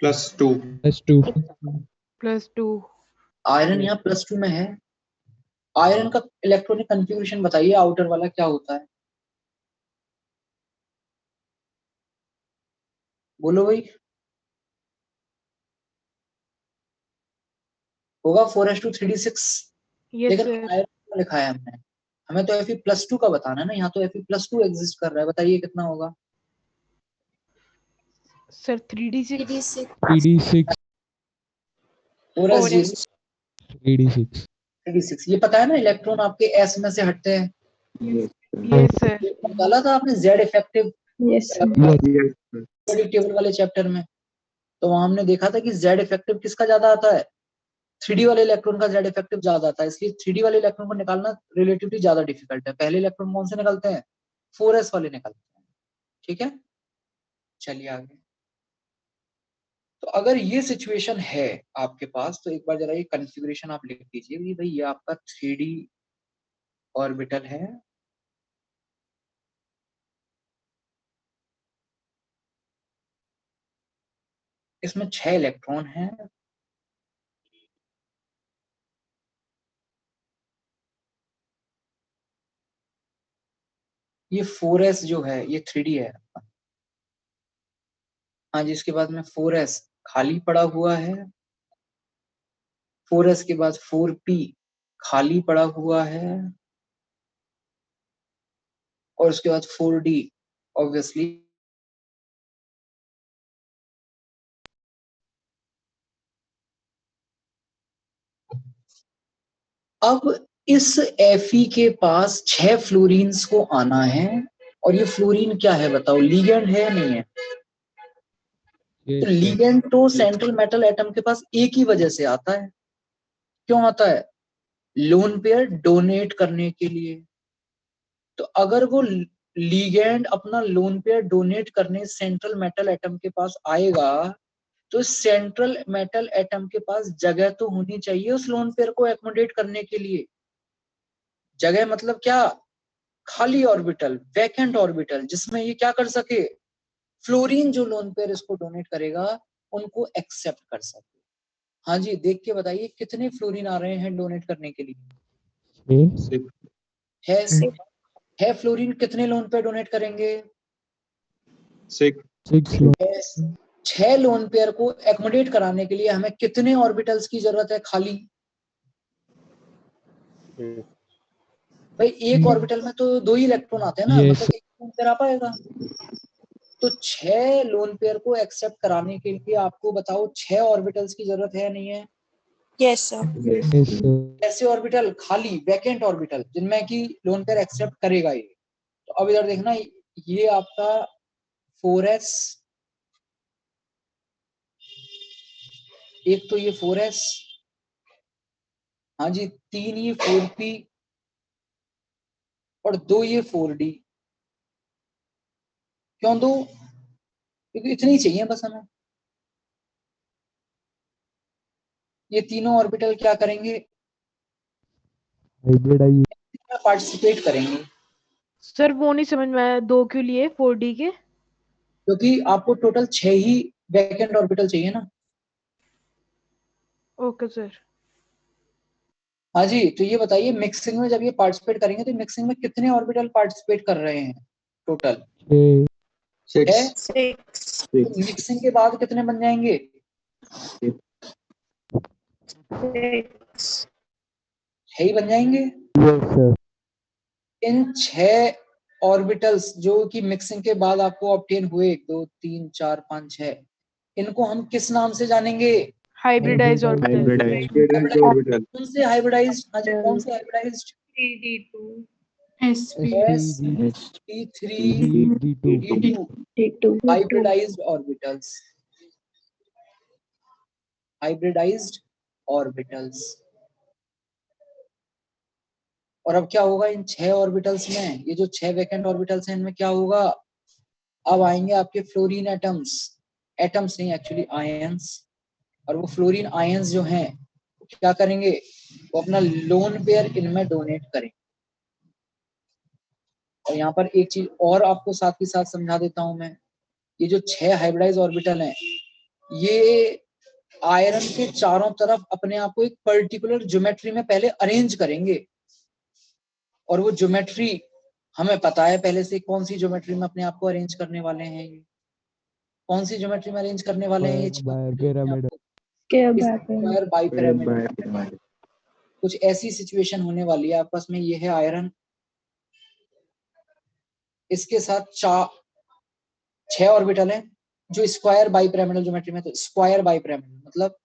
+2। आयरन यहाँ +2 में है। आयरन का इलेक्ट्रॉनिक कन्फिग्रेशन बताइए, आउटर वाला क्या होता है? बोलो भाई। होगा 4s2 3d6। यस लेकिन सर। आयरन लिखा है हमने, हमें तो Fe+2 का बताना है ना। यहाँ तो Fe+2 एग्जिस्ट कर रहा है, बताइए कितना होगा? Sir 3d6। 4s 3d6। ये पता है ना, इलेक्ट्रॉन आपके s में से हटते हैं। Yes sir. निकाला था आपने Z इफेक्टिव यस टेबल वाले चैप्टर में, तो वहां हमने देखा था कि Z इफेक्टिव किसका ज्यादा आता है? 3D वाले इलेक्ट्रॉन का Z इफेक्टिव ज्यादा आता है। इसलिए 3D वाले इलेक्ट्रॉन को निकालना रिलेटिवली ज्यादा डिफिकल्ट है। पहले इलेक्ट्रॉन कौन से निकलते हैं? 4s वाले निकलते हैं। ठीक है, चलिए आगे। तो अगर ये सिचुएशन है आपके पास, तो एक बार जरा ये कॉन्फ़िगरेशन आप लिख दीजिए कि भाई ये आपका 3D ऑर्बिटल है। इसमें 6 इलेक्ट्रॉन हैं। ये 4s जो है ये 3D है। हाँ जी, इसके बाद में 4s खाली पड़ा हुआ है, 4s के बाद 4p खाली पड़ा हुआ है, और उसके बाद 4d ऑब्वियसली अब इस Fe के पास 6 फ्लोरीन्स को आना है, और ये फ्लोरीन क्या है बताओ, लीगेंड है या नहीं है? yes तो sir, लीगेंड तो सेंट्रल मेटल एटम के पास एक ही वजह से आता है। क्यों आता है? लोन पेयर डोनेट करने के लिए। तो अगर वो लीगेंड अपना लोन पेयर डोनेट करने सेंट्रल मेटल एटम के पास आएगा, तो सेंट्रल मेटल एटम के पास जगह तो होनी चाहिए उस लोन पेयर को एकोमोडेट करने के लिए। जगह मतलब क्या? खाली ऑर्बिटल, वैकेंट ऑर्बिटल, जिसमें ये क्या कर सके, फ्लोरीन जो लोन पेयर इसको डोनेट करेगा उनको एक्सेप्ट कर सके। हाँ जी, देख के बताइए कितने फ्लोरीन आ रहे हैं डोनेट करने के लिए? 6 है फ्लोरीन कितने लोन पेयर डोनेट करेंगे? 6 6 लोन पेयर को एकोमोडेट कराने के लिए हमें कितने ऑर्बिटल्स की जरूरत है खाली? भाई एक ऑर्बिटल में तो 2 ही इलेक्ट्रॉन आते हैं ना, Yes. मतलब एक लोन पेयर आ पाएगा। तो 6 लोन पेयर को एक्सेप्ट कराने के लिए आपको बताओ 6 ऑर्बिटल्स की जरूरत है या नहीं है? yes sir, ऐसे ऑर्बिटल खाली वैकेंट ऑर्बिटल जिनमें कि लोन पेयर एक्सेप्ट करेगा ये। तो अब इधर देखना, ये आपका 4s, एक तो ये 4s, हाँ जी, 3 ये 4p, और 2 ये 4d। क्यों 2? क्योंकि इतनी चाहिए बस हमें। ये तीनों ऑर्बिटल क्या करेंगे? हाइब्रिडाइज पार्टिसिपेट करेंगे, सर वो नहीं समझ में आया, 2 क्यों लिए 4D के? क्योंकि आपको टोटल 6 ही वैकेंट ऑर्बिटल चाहिए ना। ओके सर, हाँ जी, तो ये बताइए मिक्सिंग में जब ये पार्टिसिपेट करेंगे तो मिक्सिंग में कितने ऑर्बिटल पार्टिसिपेट कर रहे हैं टोटल? 6। तो मिक्सिंग के बाद कितने बन जाएंगे? 6 ही बन जाएंगे। yes sir, इन 6 ऑर्बिटल्स जो कि मिक्सिंग के बाद आपको ऑब्टेन हुए, 1 2 3 4 5 6, इनको हम किस नाम से जानेंगे? Hybridise orbital, hybridised. कौन से हाइब्रिडाइज्ड? हाँ जी, कौन से hybridised? SP sp3d2 hybridised orbitals, hybridised orbitals. और अब क्या होगा इन 6 ऑर्बिटल्स में? ये जो 6 वैकेंट ऑर्बिटल्स हैं इनमें क्या होगा? अब आएंगे आपके फ्लोरीन एटम्स, एटम्स नहीं एक्चुअली आयंस, और वो फ्लोरीन आयंस जो हैं क्या करेंगे? वो अपना लोन पेयर इनमें डोनेट करेंगे। और यहाँ पर एक चीज और आपको साथ ही साथ समझा देता हूं मैं, ये जो 6 हाइब्रिडाइज ऑर्बिटल हैं, ये आयरन के चारों तरफ अपने आप को एक पर्टिकुलर ज्योमेट्री में पहले अरेंज करेंगे, और वो ज्योमेट्री हमें पता है पहले से कौन सी ज्योमेट्री में अपने आप को अरेंज करने वाले हैं। ये कौन सी ज्योमेट्री में अरेंज करने वाले हैं? ये पिरामिड, स्क्वायर बाई पिरामिड। कुछ ऐसी सिचुएशन होने वाली है आपस में। ये है आयरन, इसके साथ 6 ऑर्बिटल हैं जो स्क्वायर बाई पिरामिडल ज्योमेट्री में। तो स्क्वायर बाई पिरामिडल मतलब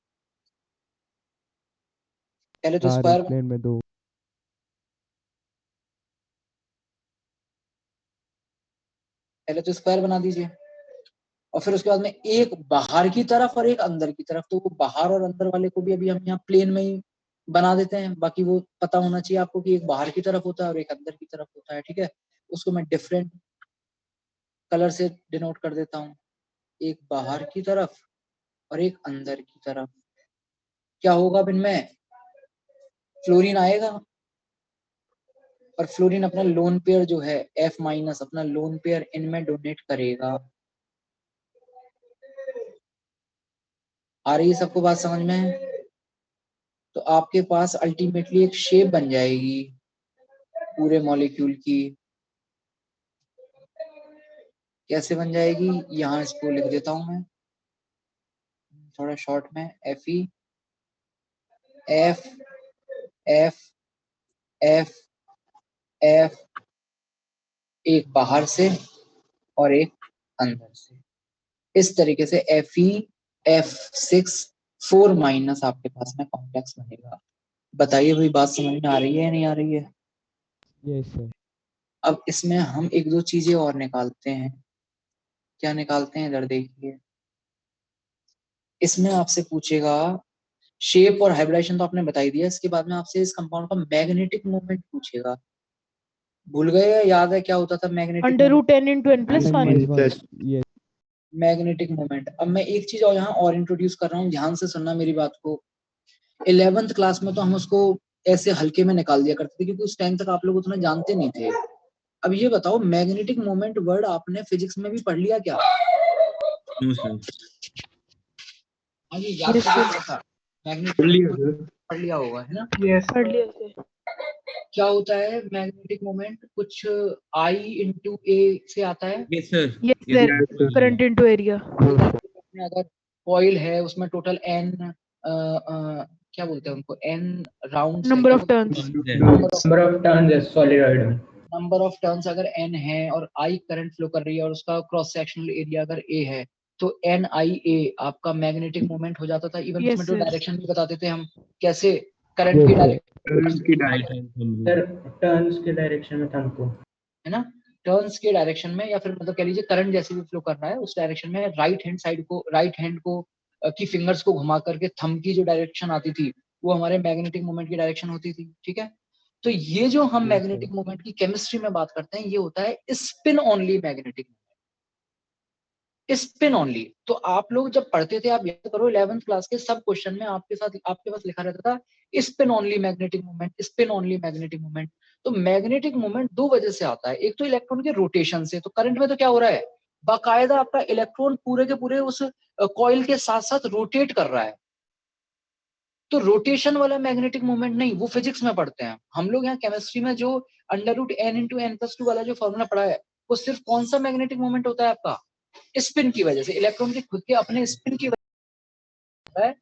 पहले तो 4 स्क्वायर, प्लेन में 2, पहले तो स्क्वायर बना दीजिए, और फिर उसके बाद में एक बाहर की तरफ और एक अंदर की तरफ। तो वो बाहर और अंदर वाले को भी अभी हम यहाँ प्लेन में ही बना देते हैं। बाकी वो पता होना चाहिए आपको कि एक बाहर की तरफ होता है और एक अंदर की तरफ होता है, ठीक है? उसको मैं डिफरेंट कलर से डिनोट कर देता हूँ, एक बाहर की तरफ और एक अंदर की तरफ। क्या होगा अब इनमें? फ्लोरीन आएगा, और फ्लोरीन अपना लोन पेयर जो है F माइनस अपना लोन पेयर इनमें डोनेट करेगा। आ रही है सबको बात समझ में? तो आपके पास अल्टीमेटली एक शेप बन जाएगी पूरे मॉलिक्यूल की। कैसे बन जाएगी? यहाँ इसको लिख देता हूं मैं थोड़ा शॉर्ट में, Fe F F F F, एक बाहर से और एक अंदर से। इस तरीके से FeF6 4- आपके पास में कॉम्प्लेक्स बनेगा। बताइए भाई बात समझ में आ रही है या नहीं आ रही है? Yes sir. अब इसमें हम एक दो चीजें और निकालते हैं। क्या निकालते हैं इधर देखिए। इसमें आपसे पूछेगा शेप और हाइब्रिडाइजेशन तो आपने बता ही दिया, इसके बाद में आपसे इस कंपाउंड का मैग्नेटिक मोमेंट पूछेगा। भूल गए या याद है क्या होता था magnetic under root 10 into n plus 1। Yes magnetic moment? अब मैं एक चीज और यहाँ और इंट्रोड्यूस कर रहा हूँ, ध्यान से सुनना मेरी बात को। 11th क्लास में तो हम उसको ऐसे हल्के में निकाल दिया करते थे क्योंकि उस टाइम तक आप लोग उतना जानते नहीं थे। अब ये बताओ मैग्नेटिक मोमेंट वर्ड आपने फिजिक्स में भी पढ़ लिया क्या? No sir. हाँ जी, याद Yes, कीजिए sir. थोड़ा सा। मैग्नेटिक पढ़ लिया होगा है ना? यस पढ़ लिया सर। क्या होता है मैग्नेटिक मोमेंट? कुछ I into A से आता है। Yes sir. Yes, sir. Current into area. में अगर कॉइल है उसमें टोटल n क्या बोलते हैं उनको, n राउंड्स है। Number of turns. Number of turns है सॉलिडॉइड में। नंबर ऑफ टर्न्स अगर n है और I करंट फ्लो कर रही है और उसका क्रॉस सेक्शनल एरिया अगर A है तो NIA आपका मैग्नेटिक मोमेंट हो जाता था। इवन Yes, उसमें जो sir. डायरेक्शन भी बताते थे हम कैसे करंट की direction right hand thumb sir turns के डायरेक्शन में थंब को है ना, टर्न्स के डायरेक्शन में, या फिर मतलब कह लीजिए करंट जैसे भी फ्लो कर रहा है उस डायरेक्शन में राइट हैंड साइड को, राइट हैंड को की फिंगर्स को घुमा करके थंब की जो डायरेक्शन आती थी वो हमारे मैग्नेटिक मोमेंट की डायरेक्शन होती थी। ठीक है, तो ये जो हम मैग्नेटिक मोमेंट की केमिस्ट्री में बात करते हैं ये होता है spin only magnetic moment, spin only. तो आप लोग जब पढ़ते थे, आप याद करो 11th क्लास के सब क्वेश्चन में आपके साथ आपके पास लिखा रहता था spin only magnetic moment, spin only magnetic moment. तो मैग्नेटिक मोमेंट दो वजह से आता है, एक तो इलेक्ट्रॉन के रोटेशन से। तो करंट में तो क्या हो रहा है, बाकायदा आपका इलेक्ट्रॉन पूरे के पूरे उस कॉइल के साथ साथ रोटेट कर रहा है। तो रोटेशन वाला मैग्नेटिक मोमेंट नहीं, वो फिजिक्स में पढ़ते हैं हम लोग। यहाँ केमिस्ट्री में जो √n×n+2 वाला जो फॉर्मूला पढ़ा है वो सिर्फ कौन सा मैग्नेटिक मोमेंट होता है आपका, स्पिन की वजह से, इलेक्ट्रॉन के खुद के अपने स्पिन की वजह है,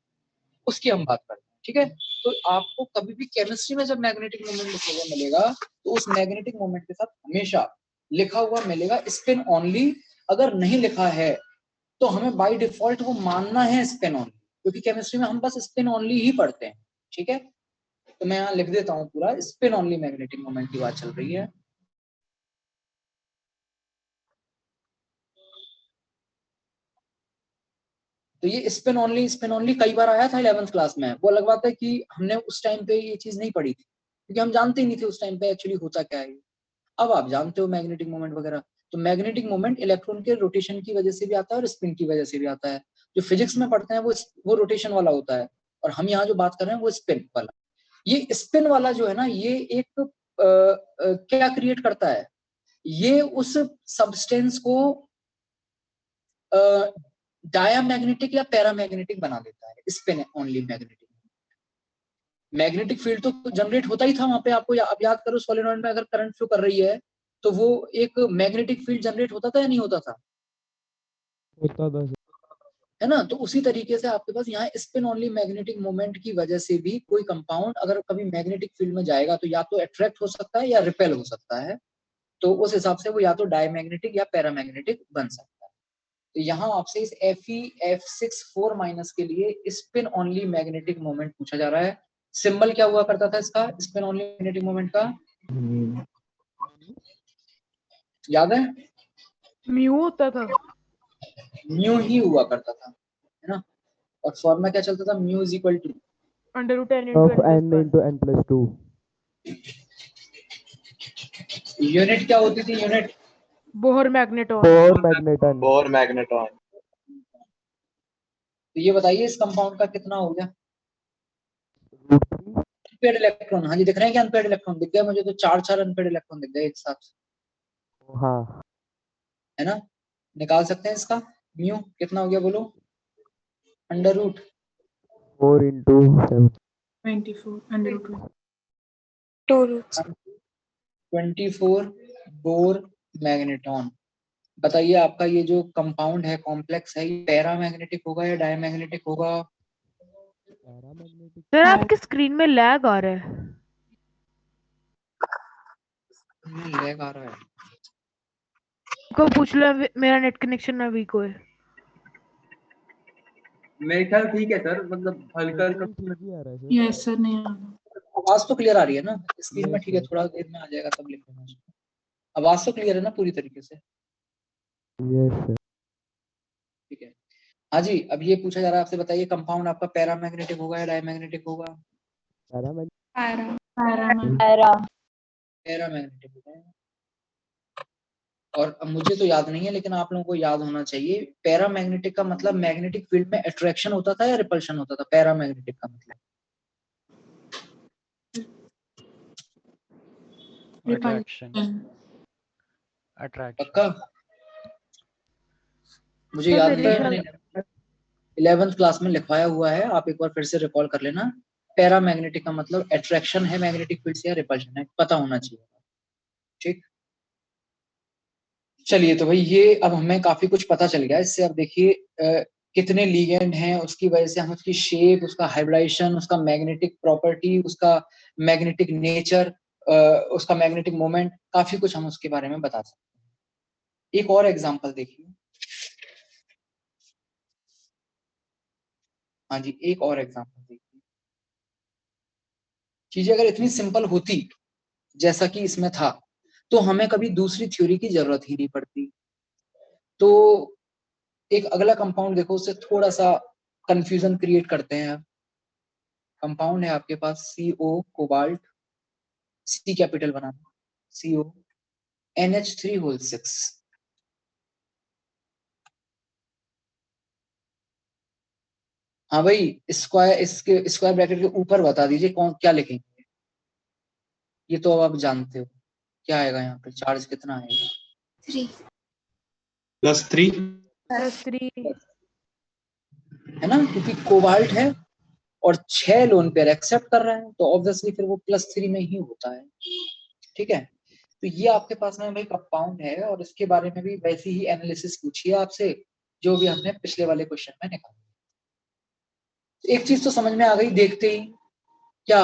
उसकी हम बात करते हैं। ठीक है, तो आपको कभी भी केमिस्ट्री में जब मैग्नेटिक मोमेंट लिखा हुआ मिलेगा तो उस मैग्नेटिक मोमेंट के साथ हमेशा लिखा हुआ मिलेगा स्पिन ऑनली। अगर नहीं लिखा है तो हमें बाय डिफॉल्ट वो मानना है स्पिन ऑनली, क्योंकि केमिस्ट्री में हम बस स्पिन ऑनली ही पढ़ते हैं। ठीक है, तो मैं यहाँ लिख देता हूँ पूरा स्पिन ऑनली मैग्नेटिक मोमेंट की बात चल रही है। तो ये स्पिन ऑनली कई बार आया था 11th क्लास में। वो अलग बात है कि हमने उस टाइम पे ये चीज नहीं पढ़ी थी क्योंकि हम जानते ही नहीं थे उस टाइम पे एक्चुअली होता क्या है। अब आप जानते हो मैग्नेटिक मोमेंट वगैरह। तो मैग्नेटिक मोमेंट इलेक्ट्रॉन के रोटेशन की वजह से भी आता है और स्पिन की वजह से भी आता है। जो फिजिक्स में पढ़ते हैं वो रोटेशन वाला होता है, और हम यहाँ जो बात कर रहे हैं वो स्पिन वाला। ये स्पिन वाला जो है ना, ये एक क्या क्रिएट करता है, ये उस सब्सटेंस को डायामैग्नेटिक या पैरामैग्नेटिक बना देता है। Spin only magnetic, magnetic field तो जनरेट होता ही था वहां पे। आपको आप याद करो सोलेनॉइड में अगर करंट फ्लो कर रही है तो वो एक मैग्नेटिक फील्ड जनरेट होता था या नहीं होता था, होता था है ना। तो उसी तरीके से आपके पास यहाँ स्पिन ऑनली मैग्नेटिक मोमेंट की वजह से भी कोई कंपाउंड अगर कभी मैग्नेटिक फील्ड में जाएगा तो या तो अट्रैक्ट हो सकता है या रिपेल हो सकता है। तो उस हिसाब से वो या तो डायमैग्नेटिक या पैरामैग्नेटिक बन सकता है। तो यहाँ आपसे इस FeF6 4- के लिए स्पिन ऑनली मैग्नेटिक मोमेंट पूछा जा रहा है। सिंबल क्या हुआ करता था इसका, स्पिन ऑनली मैग्नेटिक मोमेंट का, याद है? म्यू होता था। म्यू ही हुआ करता था, है ना। और फॉर्मूला क्या चलता था, mu is equal to √10 of into n n plus 1। into n+2। Unit क्या होती थी, unit Bohr magneton. Bohr magneton. तो ये बताइए इस कंपाउंड का कितना हो गया √3। Unpaired electron. हाँ जी, दिख रहे हैं क्या अनपेड इलेक्ट्रॉन? दिख गया मुझे तो, 4 अनपेड इलेक्ट्रॉन दिख गए एक साथ, हाँ है ना। निकाल सकते हैं इसका म्यू कितना हो गया, बोलो। Under root 4 into 7. 24 under root 20. 2 roots. 24 bore magneton. बताइए आपका ये जो कंपाउंड है, कॉम्प्लेक्स है, ये पैरामैग्नेटिक होगा या डायमैग्नेटिक होगा? पैरामैग्नेटिक। सर आपके स्क्रीन में लैग आ रहा है। लैग आ रहा है। को पूछ लो मेरा नेट कनेक्शन ना वीक होए। मेरे ख्याल ठीक है सर, मतलब हल्का हल्का ठीक ही आ रहा है सर। यस सर नहीं आ रहा। आवाज तो क्लियर आ रही है ना? स्क्रीन में Yes, ठीक है, sir. थोड़ा देर में आ जाएगा तब लिख लेना उसको। आवाज तो क्लियर है ना पूरी तरीके से? Yes, sir. ठीक है। हाँ जी, अब ये पूछा जा रहा है आपसे, बताइए कंपाउंड आपका पैरामैग्नेटिक होगा या डायमैग्नेटिक होगा? पैरामैग्नेटिक। पैरामैग्नेटिक होगा। और अब मुझे तो याद नहीं है, लेकिन आप लोगों को याद होना चाहिए, पैरामैग्नेटिक का मतलब मैग्नेटिक फील्ड में अट्रैक्शन होता था या रिपल्शन होता था? पैरामैग्नेटिक का मतलब अट्रैक्शन। पक्का? मुझे सर, याद मेरे नहीं है, ख्याल- मैंने 11th क्लास में लिखवाया हुआ है, आप एक बार फिर से रिकॉल कर लेना। पैरामैग्नेटिक का मतलब अट्रैक्शन है मैग्नेटिक फील्ड से या रिपल्शन है, पता होना चाहिए। ठीक, चलिए तो भाई ये अब हमें काफी कुछ पता चल गया इससे। अब देखिए कितने लिगेंड हैं, उसकी वजह से हम उसकी शेप, उसका हाइब्रिडाइजेशन, उसका मैग्नेटिक प्रॉपर्टी, उसका मैग्नेटिक नेचर, उसका मैग्नेटिक मोमेंट, काफी कुछ हम उसके बारे में बता सकते हैं। एक और एग्जांपल देखिए। हाँ जी, एक और एग्जांपल देखिए। चीजें अगर इतनी सिंपल होती जैसा कि इसमें था, तो हमें कभी दूसरी थ्योरी की जरूरत ही नहीं पड़ती। तो एक अगला कंपाउंड देखो, उससे थोड़ा सा कंफ्यूजन क्रिएट करते हैं। कंपाउंड है आपके पास CO कोबाल्ट, C कैपिटल बनाना, CO NH3 6। हाँ भाई, स्क्वायर, इसके स्क्वायर ब्रैकेट के ऊपर बता दीजिए कौन क्या लिखेंगे। ये तो अब आप जानते हो क्या आएगा यहाँ पे, चार्ज कितना आएगा? 3 +3 +3 है ना, क्योंकि कोबाल्ट है और 6 लोन पेयर एक्सेप्ट कर रहा है, तो ऑब्वियसली फिर वो +3 में ही होता है। ठीक है, तो ये आपके पास में भाई कंपाउंड है, और इसके बारे में भी वैसी ही एनालिसिस पूछी है आपसे जो भी हमने पिछले वाले क्वेश्चन में निकाला। एक चीज तो समझ में आ गई देखते ही, क्या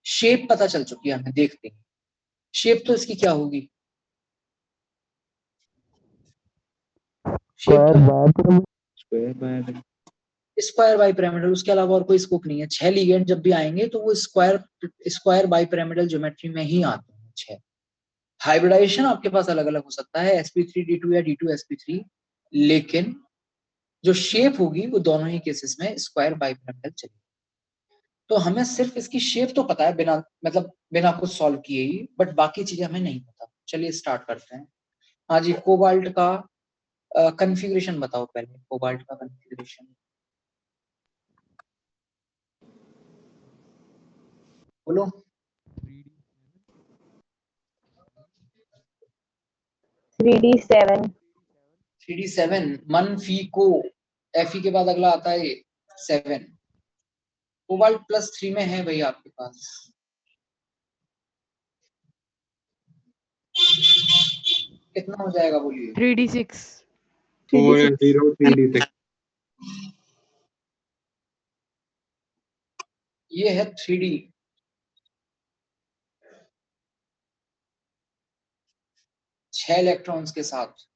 शेप पता चल चुकी है हमें देखते ही। शेप तो इसकी क्या होगी? स्क्वायर बाई पिरामिडल, उसके अलावा और कोई स्कोप नहीं है। 6 लिगेंड जब भी आएंगे तो वो स्क्वायर बाई पिरामिडल ज्योमेट्री में ही आते हैं 6। हाइब्रिडाइजेशन आपके पास अलग अलग हो सकता है, sp3d2 या d2sp3, लेकिन जो शेप होगी वो दोनों ही केसेस में स्क्वायर बाई पिरामिडल चलेगी। तो हमें सिर्फ इसकी शेप तो पता है, बिना मतलब बिना कुछ सॉल्व किए ही, बट बाकी चीजें हमें नहीं पता। चलिए स्टार्ट करते हैं। हाँ जी, कोबाल्ट का कन्फिग्रेशन बताओ पहले। कोबाल्ट का कन्फिग्रेशन बोलो। 3d7 3d7 मन फी को, Fe के बाद अगला आता है 7। कोबाल्ट +3 में है भाई आपके पास। कितना हो जाएगा बोलिए? 3d6 4 0 3d6। ये है 3D, 6 इलेक्ट्रॉन्स के साथ।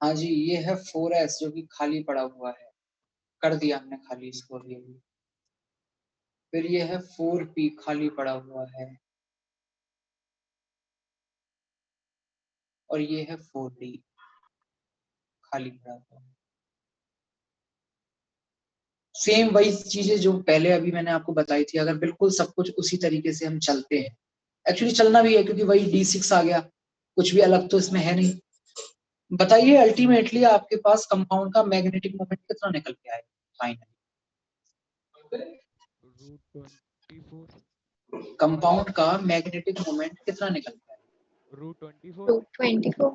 हाँ जी, ये है 4s जो कि खाली पड़ा हुआ है, कर दिया हमने खाली इसको अभी अभी। फिर ये है 4p खाली पड़ा हुआ है, और ये है 4d खाली पड़ा हुआ है। सेम वही चीजें जो पहले अभी मैंने आपको बताई थी। अगर बिल्कुल सब कुछ उसी तरीके से हम चलते हैं, एक्चुअली चलना भी है क्योंकि वही d6 आ गया, कुछ भी अलग तो इसमें है नहीं। बताइए अल्टीमेटली आपके पास कंपाउंड का मैग्नेटिक मोमेंट कितना निकल के आएगा फाइनली? कंपाउंड का मैग्नेटिक मोमेंट कितना निकल के आएगा? Root 24 Root 24.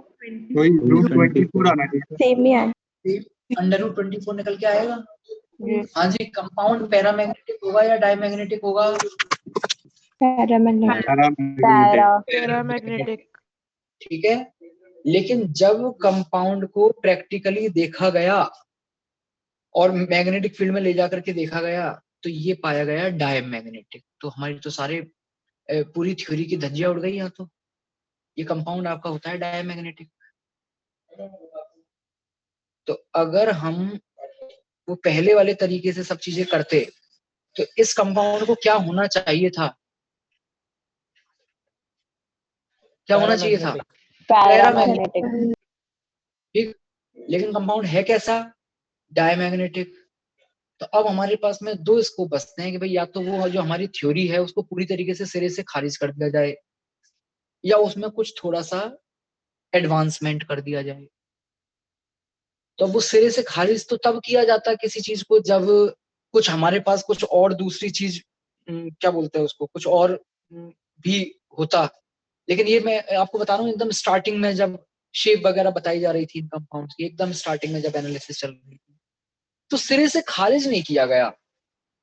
वही रूट 24 24 आना चाहिए। Same ही है. √24 निकल के आएगा। Yes. हाँ जी, कंपाउंड पैरामैग्नेटिक होगा या डायमैग्नेटिक होगा? Paramagnetic. पैरामैग्नेटिक। Para. Paramagnetic. ठीक है, लेकिन जब कंपाउंड को प्रैक्टिकली देखा गया और मैग्नेटिक फील्ड में ले जाकर के देखा गया तो ये पाया गया डायमैग्नेटिक। तो हमारी तो सारे पूरी थ्योरी की धज्जियां उड़ गई यहाँ। तो ये कंपाउंड आपका होता है डायमैग्नेटिक। तो अगर हम वो पहले वाले तरीके से सब चीजें करते तो इस कंपाउंड को क्या होना चाहिए था? क्या होना चाहिए था? Paramagnetic. ठीक, लेकिन कंपाउंड है कैसा? डायमैग्नेटिक। तो अब हमारे पास में दो स्कोप बचते हैं कि भाई या तो वो जो हमारी थ्योरी है उसको पूरी तरीके से सिरे से खारिज कर दिया जाए या उसमें कुछ थोड़ा सा एडवांसमेंट कर दिया जाए। तो अब वो सिरे से खारिज तो तब किया जाता है किसी चीज को जब कुछ हमारे पास कुछ और दूसरी चीज क्या बोलते हैं उसको, कुछ और भी होता। लेकिन ये मैं आपको बता रहा हूँ एकदम स्टार्टिंग में जब शेप वगैरह बताई जा रही थी इन कंपाउंड्स की, एकदम स्टार्टिंग में जब एनालिसिस चल रही थी तो सिरे से खारिज नहीं किया गया,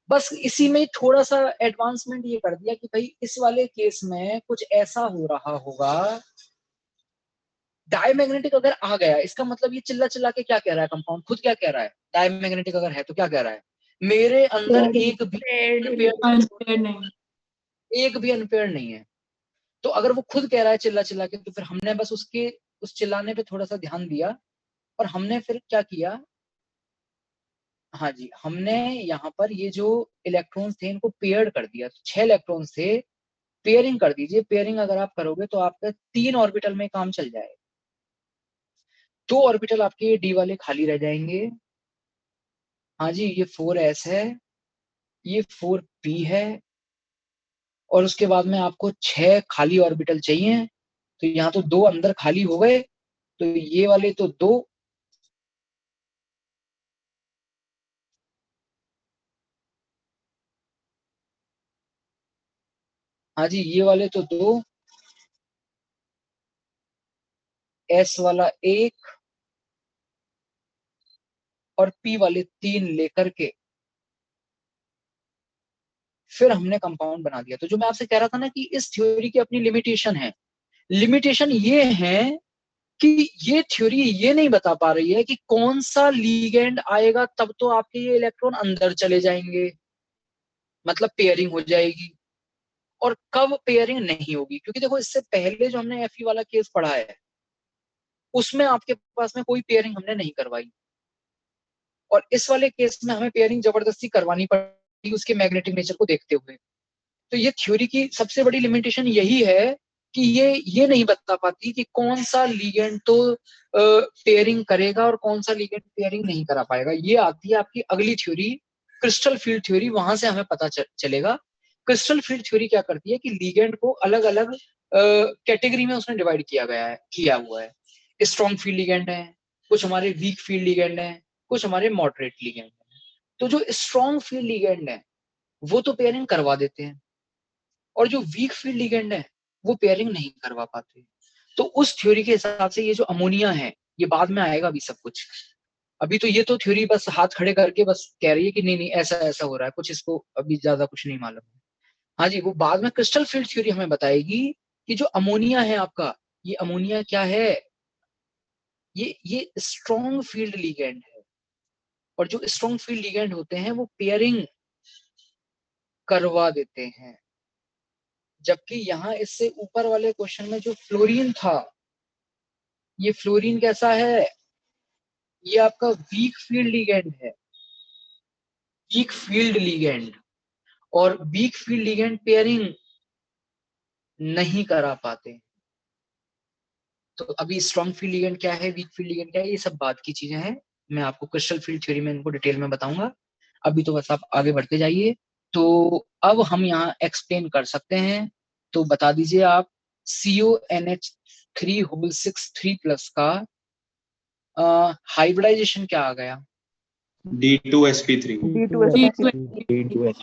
बस इसी में थोड़ा सा एडवांसमेंट ये कर दिया कि भाई इस वाले केस में कुछ ऐसा हो रहा होगा। डायमैग्नेटिक अगर आ गया इसका मतलब ये चिल्ला चिल्ला के क्या कह रहा है? कंपाउंड खुद क्या कह रहा है? डायमैग्नेटिक अगर है तो क्या कह रहा है? मेरे अंदर एक भी अनपेयर नहीं है। तो अगर वो खुद कह रहा है चिल्ला चिल्ला के तो फिर हमने बस उसके उस चिल्लाने पे थोड़ा सा ध्यान दिया और हमने फिर क्या किया? हाँ जी, हमने यहाँ पर ये जो इलेक्ट्रॉन्स थे इनको पेयर्ड कर दिया। 6 इलेक्ट्रॉन्स थे, पेयरिंग कर दीजिए। पेयरिंग अगर आप करोगे तो आपका 3 ऑर्बिटल में काम चल जाएगा। 2 ऑर्बिटल आपके ये डी वाले खाली रह जाएंगे। हाँ जी, ये 4s है, ये 4p है और उसके बाद में आपको 6 खाली ऑर्बिटल चाहिए। तो यहाँ तो 2 अंदर खाली हो गए, तो ये वाले तो 2, हाँ जी ये वाले तो 2, s वाला 1 और p वाले 3 लेकर के फिर हमने कंपाउंड बना दिया। तो जो मैं आपसे कह रहा था ना कि इस थ्योरी की अपनी लिमिटेशन है। लिमिटेशन ये है कि ये थ्योरी ये नहीं बता पा रही है कि कौन सा लीगेंड आएगा तब तो आपके ये इलेक्ट्रॉन अंदर चले जाएंगे, मतलब पेयरिंग हो जाएगी, और कब पेयरिंग नहीं होगी। क्योंकि देखो इससे पहले जो हमने Fe वाला केस पढ़ा है उसमें आपके पास में कोई पेयरिंग हमने नहीं करवाई और इस वाले केस में हमें पेयरिंग जबरदस्ती करवानी पड़ी उसके मैग्नेटिक नेचर को देखते हुए। तो ये थ्योरी की सबसे बड़ी लिमिटेशन यही है कि ये नहीं बता पाती कि कौन सा लीगेंड तो पेयरिंग करेगा और कौन सा लीगेंड पेयरिंग नहीं करा पाएगा। ये आती है आपकी अगली थ्योरी, क्रिस्टल फील्ड थ्योरी, वहां से हमें पता चलेगा। क्रिस्टल फील्ड थ्योरी क्या करती है कि लीगेंड को अलग अलग कैटेगरी में उसने डिवाइड किया हुआ है। स्ट्रॉन्ग फील्ड लीगेंड है, कुछ हमारे वीक फील्ड लीगेंड है, कुछ हमारे मॉडरेट लीगेंड है। तो जो स्ट्रॉन्ग फील्ड लीगेंड है वो तो पेयरिंग करवा देते हैं और जो वीक फील्ड लिगेंड है वो पेयरिंग नहीं करवा पाते। तो उस थ्योरी के हिसाब से ये जो अमोनिया है ये बाद में आएगा अभी सब कुछ। अभी तो ये तो थ्योरी बस हाथ खड़े करके बस कह रही है कि नहीं नहीं ऐसा ऐसा हो रहा है, कुछ इसको अभी ज्यादा कुछ नहीं मालूम है। हाँ जी, वो बाद में क्रिस्टल फील्ड थ्योरी हमें बताएगी कि जो अमोनिया है आपका, ये अमोनिया क्या है? ये स्ट्रॉन्ग फील्ड लिगेंड है और जो स्ट्रॉन्ग फील्ड लिगेंड होते हैं वो पेयरिंग करवा देते हैं। जबकि यहाँ इससे ऊपर वाले क्वेश्चन में जो फ्लोरीन था, ये फ्लोरीन कैसा है? ये आपका वीक फील्ड लिगेंड है, वीक फील्ड लिगेंड, और वीक फील्ड लिगेंड पेयरिंग नहीं करा पाते। तो अभी स्ट्रॉन्ग फील्ड लिगेंड क्या है, वीक फील्ड लिगेंड क्या है, ये सब बात की चीजें हैं। मैं आपको क्रिस्टल फील्ड थ्योरी में इनको डिटेल में बताऊंगा। अभी तो बस आप आगे बढ़ते जाइए। तो अब हम यहाँ एक्सप्लेन कर सकते हैं। तो बता दीजिए आप, CONH3 का हाइब्रिडाइजेशन क्या आ गया? D2sp3। D2sp3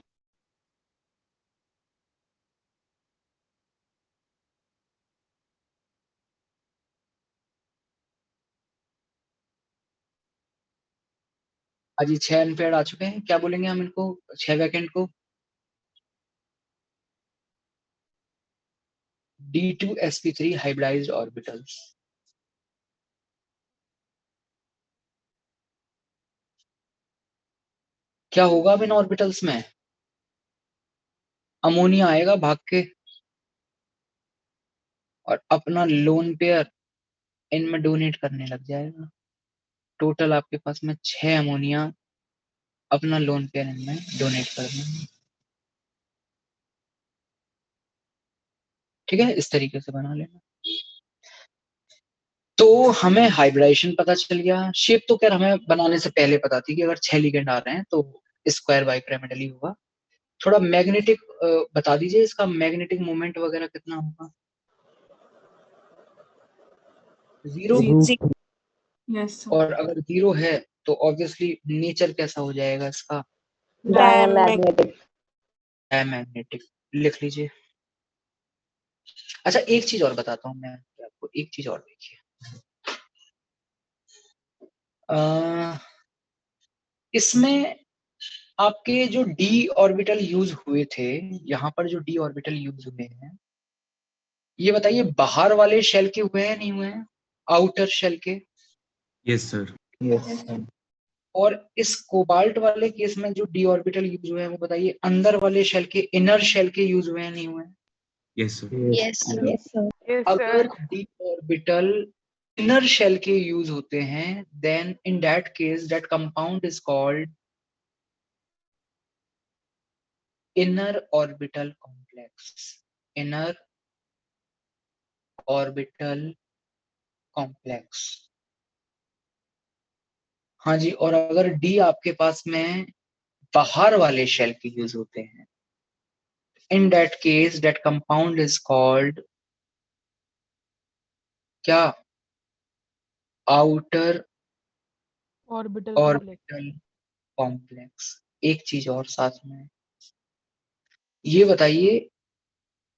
अजी 6 अनपेयर्ड आ चुके हैं, क्या बोलेंगे हम इनको 6 वैकेंट को? D2sp3 hybridised orbitals. क्या होगा अब इन ऑर्बिटल्स में? अमोनिया आएगा भाग के और अपना लोन पेयर इनमें डोनेट करने लग जाएगा। टोटल आपके पास में 6 अमोनिया अपना लोन पेयर इनमें डोनेट कर देंगे। ठीक है, इस तरीके से बना लेना। तो हमें हाइब्रिडाइजेशन पता चल गया। शेप तो खैर हमें बनाने से पहले पता थी कि अगर 6 लिगेंड आ रहे हैं तो स्क्वायर बाइपिरामिडल ही होगा। थोड़ा मैग्नेटिक बता दीजिए, इसका मैग्नेटिक मोमेंट वगैरह कितना होगा? 0। Yes, sir. और अगर 0 है तो ऑब्वियसली नेचर कैसा हो जाएगा इसका? डायमैग्नेटिक। मैग्नेटिक। लिख लीजिए। अच्छा, एक चीज और बताता हूँ मैं आपको, एक चीज और देखिए। इसमें आपके जो डी ऑर्बिटल यूज हुए थे, यहाँ पर जो डी ऑर्बिटल यूज हुए हैं, ये बताइए बाहर वाले शेल के हुए हैं नहीं हुए हैं? आउटर शेल के। Yes sir. Yes. और इस कोबाल्ट वाले केस में जो डी ऑर्बिटल यूज हुए हैं, वो बताइए अंदर वाले शेल के, इनर शेल के यूज हुए हैं नहीं हुए हैं? Yes sir. Yes. Yes, sir. Yes, अगर sir. D orbital inner shell के यूज होते हैं, then in that case that compound is called inner orbital complex. Inner orbital complex. हाँ जी, और अगर डी आपके पास में बाहर वाले शेल के यूज होते हैं, in that case that compound is called क्या? Outer Orbital complex. Orbital complex. एक चीज और साथ में, ये बताइए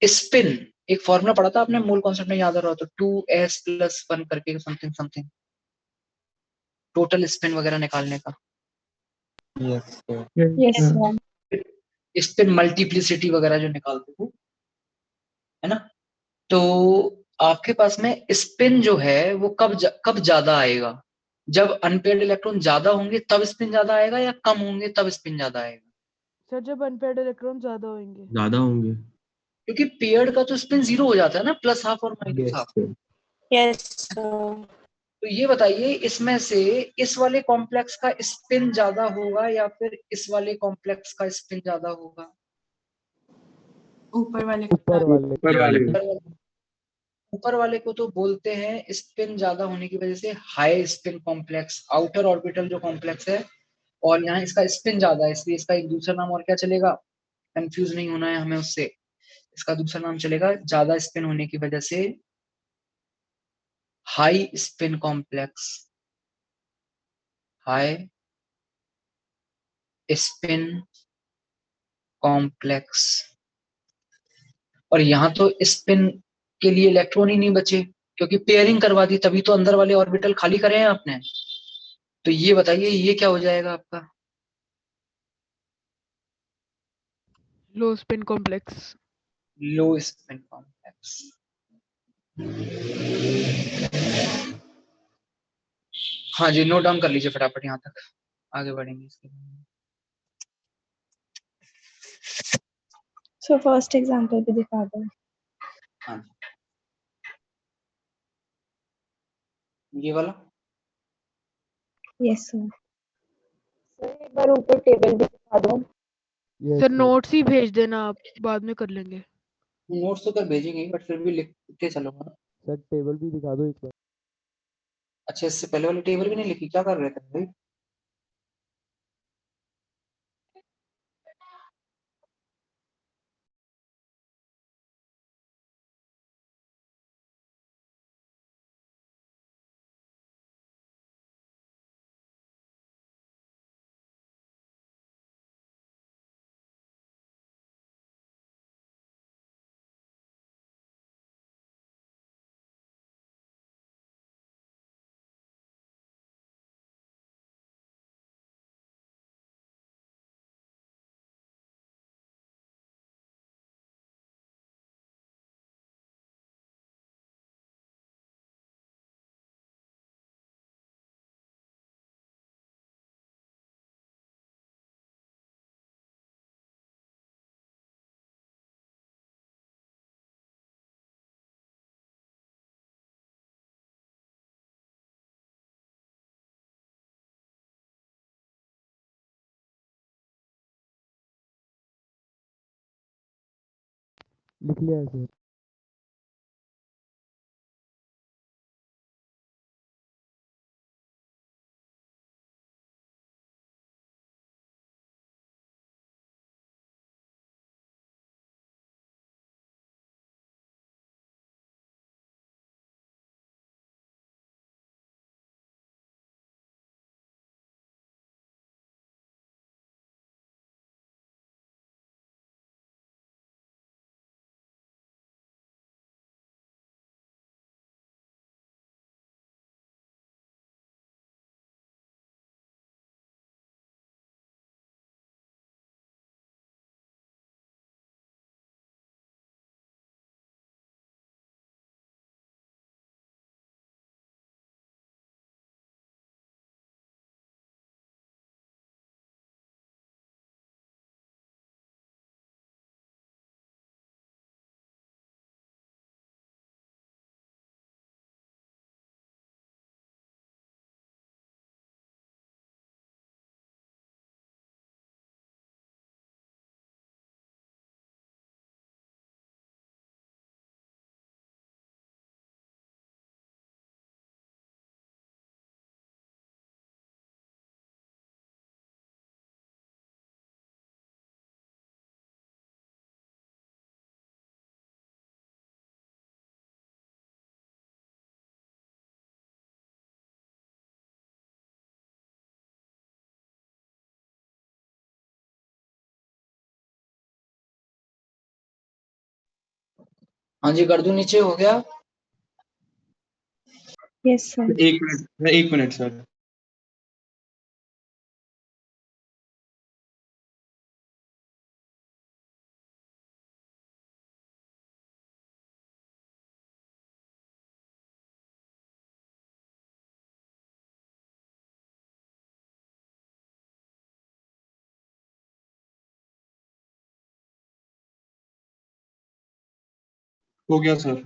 स्पिन, एक फॉर्मूला पढ़ा था आपने, मूल कॉन्सेप्ट में याद आ रहा हो तो 2s+1 करके समथिंग समथिंग, टोटल स्पिन वगैरह निकालने का। Yes. Sir. Yes, sir. Spin multiplicity वगैरह जो निकालते थे, है ना? तो आपके पास में स्पिन जो है वो कब ज्यादा आएगा? जब अनपेयर्ड इलेक्ट्रॉन ज्यादा होंगे तब स्पिन ज्यादा आएगा, या कम होंगे तब स्पिन ज्यादा आएगा? सर जब अनपेयर्ड इलेक्ट्रॉन ज्यादा होंगे। ज्यादा होंगे। क्योंकि पेयर्ड का तो स्पिन 0 हो जाता है ना, +½ और Yes. -½ Sir. Yes, sir. तो ये बताइए इसमें से इस वाले कॉम्प्लेक्स का स्पिन ज्यादा होगा या फिर इस वाले कॉम्प्लेक्स का स्पिन ज्यादा होगा? ऊपर वाले ऊपर वाले ऊपर वाले को तो बोलते हैं स्पिन ज्यादा होने की वजह से high spin complex, outer orbital जो कॉम्प्लेक्स है, और यहाँ इसका स्पिन ज्यादा है, इसलिए इसका एक दूसरा नाम और क्या चलेगा? कंफ्यूज नहीं होना है हमें उससे। इसका दूसरा नाम चलेगा, ज्यादा स्पिन होने की वजह से high spin complex. High spin complex. और यहाँ तो स्पिन के लिए इलेक्ट्रॉन ही नहीं बचे, क्योंकि पेयरिंग करवा दी, तभी तो अंदर वाले ऑर्बिटल खाली करे हैं आपने। तो ये बताइए ये क्या हो जाएगा आपका? लो स्पिन कॉम्प्लेक्स। लो स्पिन कॉम्प्लेक्स। हाँ जी, नोट डाउन कर लीजिए फटाफट, यहाँ तक आगे बढ़ेंगे इसके बाद। So first example भी दिखा दो। हाँ, ये वाला। Yes, sir. सर एक बार ऊपर टेबल भी दिखा दो। Yes. Sir Sir. नोट्स ही भेज देना, आप बाद में कर लेंगे। नोट्स तो कर भेजेंगे बट फिर भी लिखते चलूंगा। सर टेबल भी दिखा दो एक बार। अच्छा, इससे पहले वाली टेबल भी नहीं लिखी, क्या कर रहे थे भाई? लिख लिया है सर। हाँ जी, कर दूं नीचे, हो गया? Yes sir. 1 minute, 1 minute sir. हो गया सर।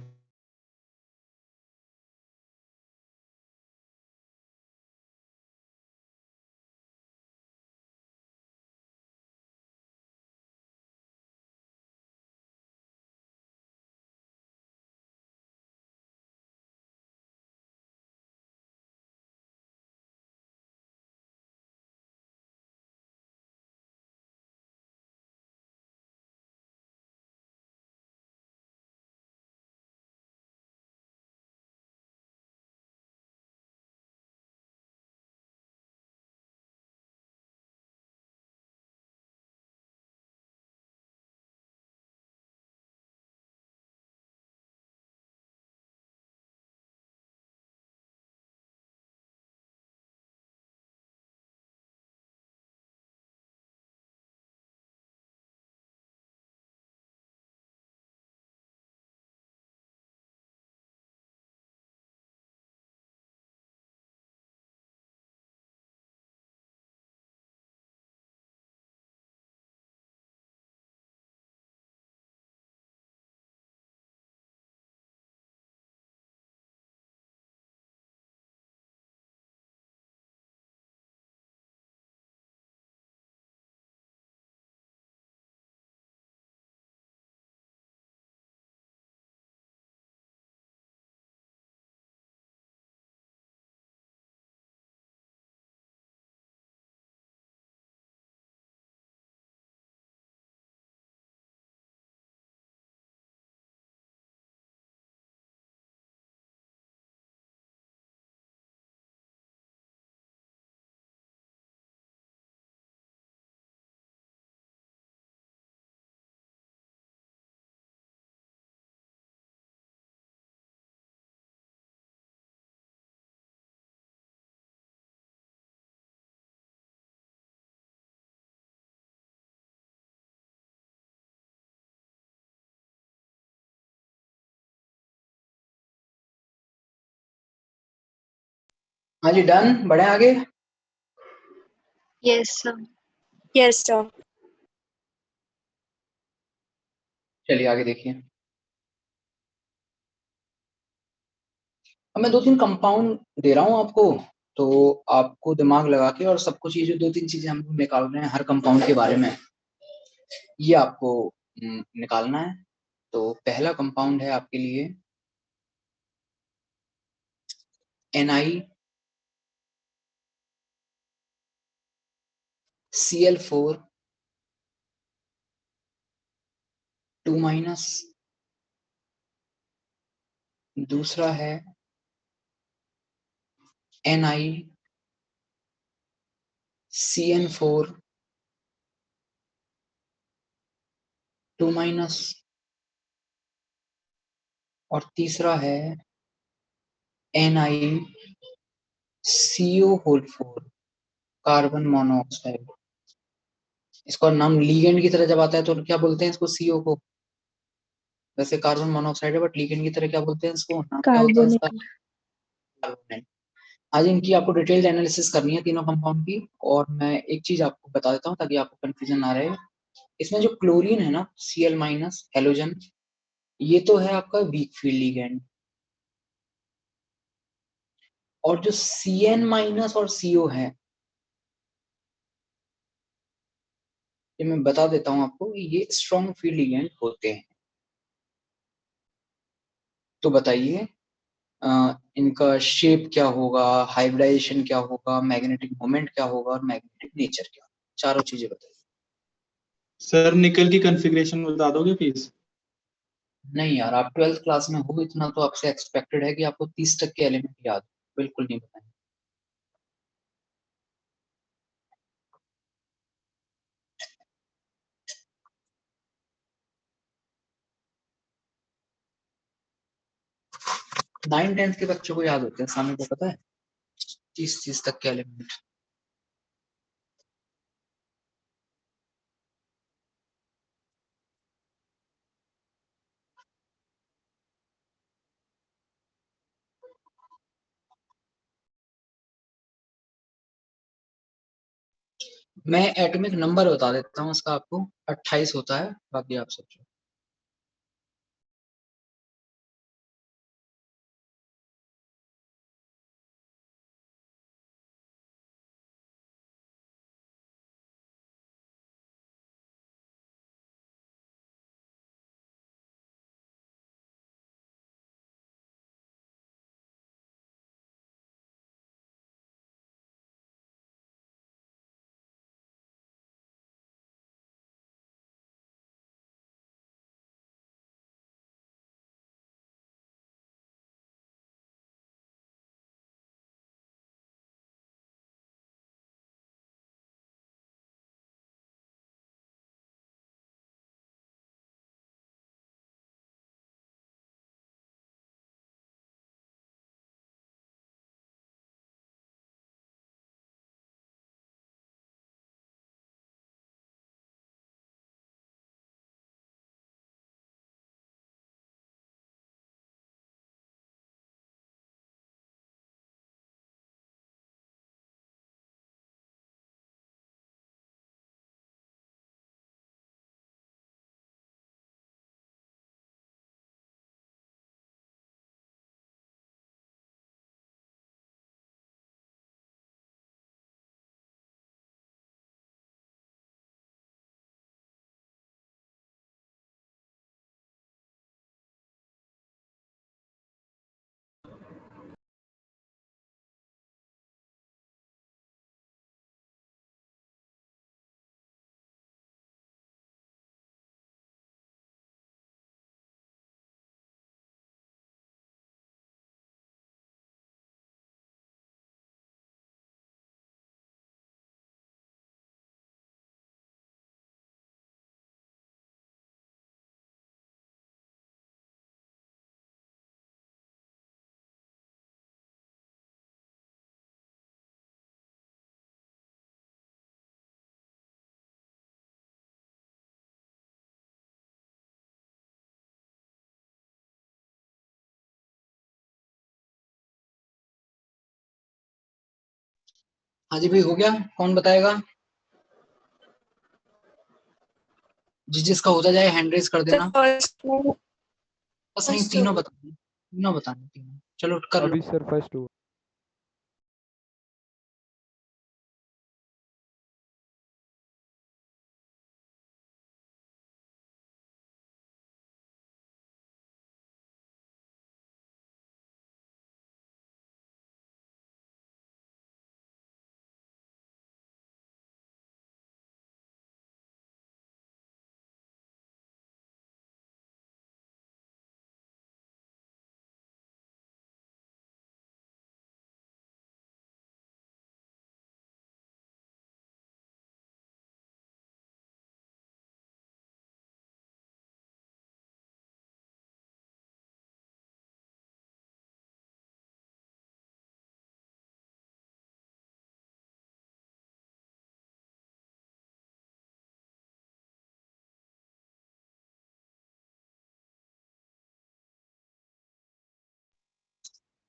हाँ जी, डन, बढ़े आगे। Yes sir. Yes sir. चलिए आगे देखिए। अब मैं 2-3 कंपाउंड दे रहा हूँ आपको, तो आपको दिमाग लगा के और सब कुछ, ये जो 2-3 चीजें हम लोग निकाल रहे हैं हर कंपाउंड के बारे में, ये आपको निकालना है। तो पहला कंपाउंड है आपके लिए NiCl4 2-, दूसरा है NiCN4 2-, और तीसरा है NiCO4 कार्बन मोनोऑक्साइड। इसका नाम लीगेंड की तरह जब आता है तो क्या बोलते हैं इसको, CO को? वैसे कार्बन मोनोऑक्साइड है बट लीगेंड की तरह क्या बोलते हैं इसको, नाम क्या होता है इसका? कार्बोनेट। आज इनकी आपको डिटेल्ड एनालिसिस करनी है तीनों कंपाउंड की, और मैं एक चीज आपको बता देता हूँ ताकि आपको कंफ्यूजन ना रहे। इसमें जो क्लोरीन है ना, Cl- हेलोजन, ये तो है आपका वीक फील्ड लिगेंड, और जो Cn- और CO है, ये मैं बता देता हूं आपको, ये स्ट्रॉन्ग फील्ड लिगेंड होते हैं। तो बताइए इनका शेप क्या होगा, हाइब्रिडाइजेशन क्या होगा, मैग्नेटिक मोमेंट क्या होगा, और मैग्नेटिक नेचर क्या होगा, चारों चीजें बताइए। सर निकल की कॉन्फ़िगरेशन बता दोगे प्लीज? नहीं यार, आप 12th क्लास में हो, इतना तो आपसे एक्सपेक्टेड है कि आपको 30 तक के एलिमेंट याद हो। बिल्कुल नहीं बताएंगे। नाइन टेंथ के बच्चों को याद होते हैं, सामने को पता है 30 तक के एलिमेंट। मैं एटॉमिक नंबर बता देता हूँ इसका आपको, 28 होता है, बाकी आप सोचो। हाँ जी भाई, हो गया? कौन बताएगा? जिसका होता जाए हैंड रेज कर देना। बस नहीं, तीनों बताना, तीनों बताना, तीनों। चलो कर लो। अभी सर फर्स्ट हुआ।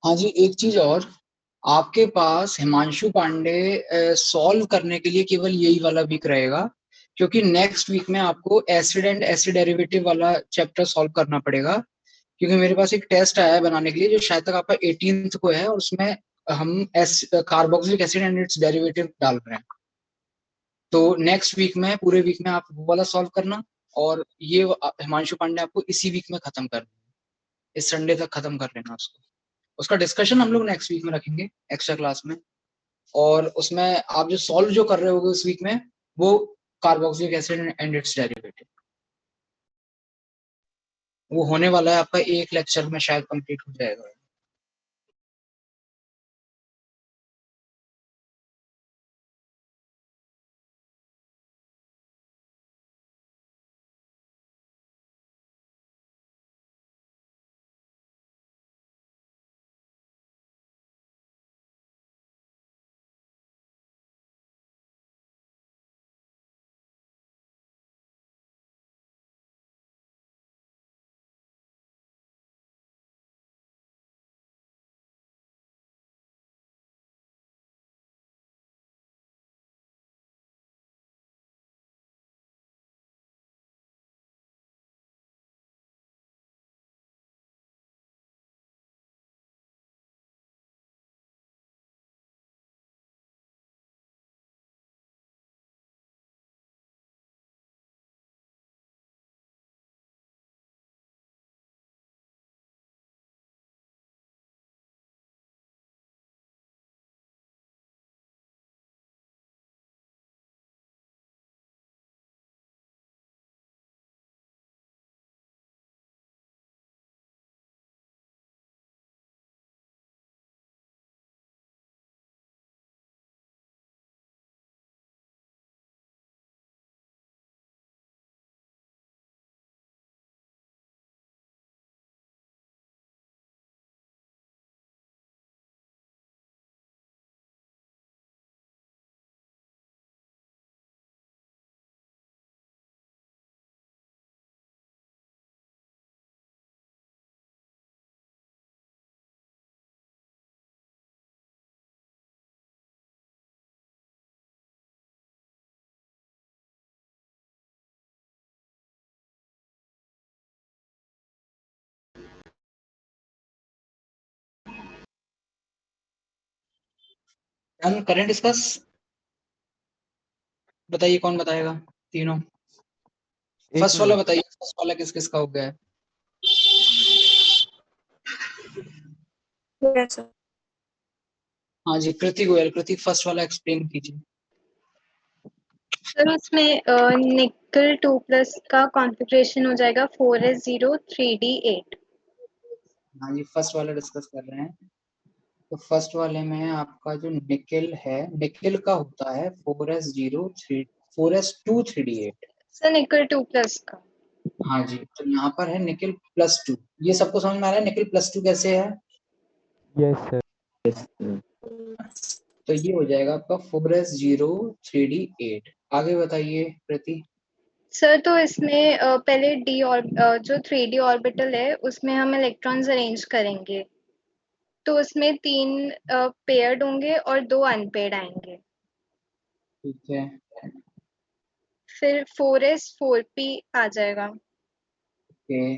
हाँ जी, एक चीज और, आपके पास हिमांशु पांडे सॉल्व करने के लिए केवल यही वाला वीक रहेगा, क्योंकि नेक्स्ट वीक में आपको एसिड एंड एसिड डेरिवेटिव वाला चैप्टर सॉल्व करना पड़ेगा, क्योंकि मेरे पास एक टेस्ट आया है बनाने के लिए जो शायद तक आपका 18th को है, और उसमें हम carboxylic acid and it's derivative डाल रहे हैं। तो नेक्स्ट वीक में, पूरे वीक में आप वो वाला सॉल्व करना, और ये हिमांशु पांडे आपको इसी वीक में खत्म करना है, इस संडे तक खत्म कर लेना उसको। उसका डिस्कशन हम लोग नेक्स्ट वीक में रखेंगे एक्स्ट्रा क्लास में, और उसमें आप जो सॉल्व जो कर रहे होगे उस वीक में, वो carboxylic acid and it's derivative, वो होने वाला है आपका एक लेक्चर में, शायद कंप्लीट हो जाएगा। हम करें डिस्कस, बताइए कौन बताएगा तीनों। फर्स्ट वाला बताइए, फर्स्ट वाला किस किस का हो गया है। Yes, sir. हाँ जी, कृति गोयल, कृति फर्स्ट वाला एक्सप्लेन कीजिए। सर उसमें निकल 2+ का कॉन्फ़िगरेशन हो जाएगा 4s0 3d8। हाँ जी, फर्स्ट वाला डिस्कस कर रहे हैं। तो फर्स्ट वाले में आपका जो निकेल है, निकेल का होता है 4s2 3d8। सर निकल 2+ का। हाँ जी, तो यहाँ पर है निकेल +2। ये सबको समझ में आ रहा है निकेल +2 कैसे है? Yes sir. तो ये हो जाएगा आपका 4s0 3d8। आगे बताइए कृति। सर तो इसमें पहले डी और जो 3d ऑर्बिटल है उसमें हम इलेक्ट्रॉन्स अरेंज करेंगे, तो उसमें 3 पेयर्ड होंगे और 2 अनपेयर्ड आएंगे। ठीक है, फिर 4s4p आ जाएगा। Okay,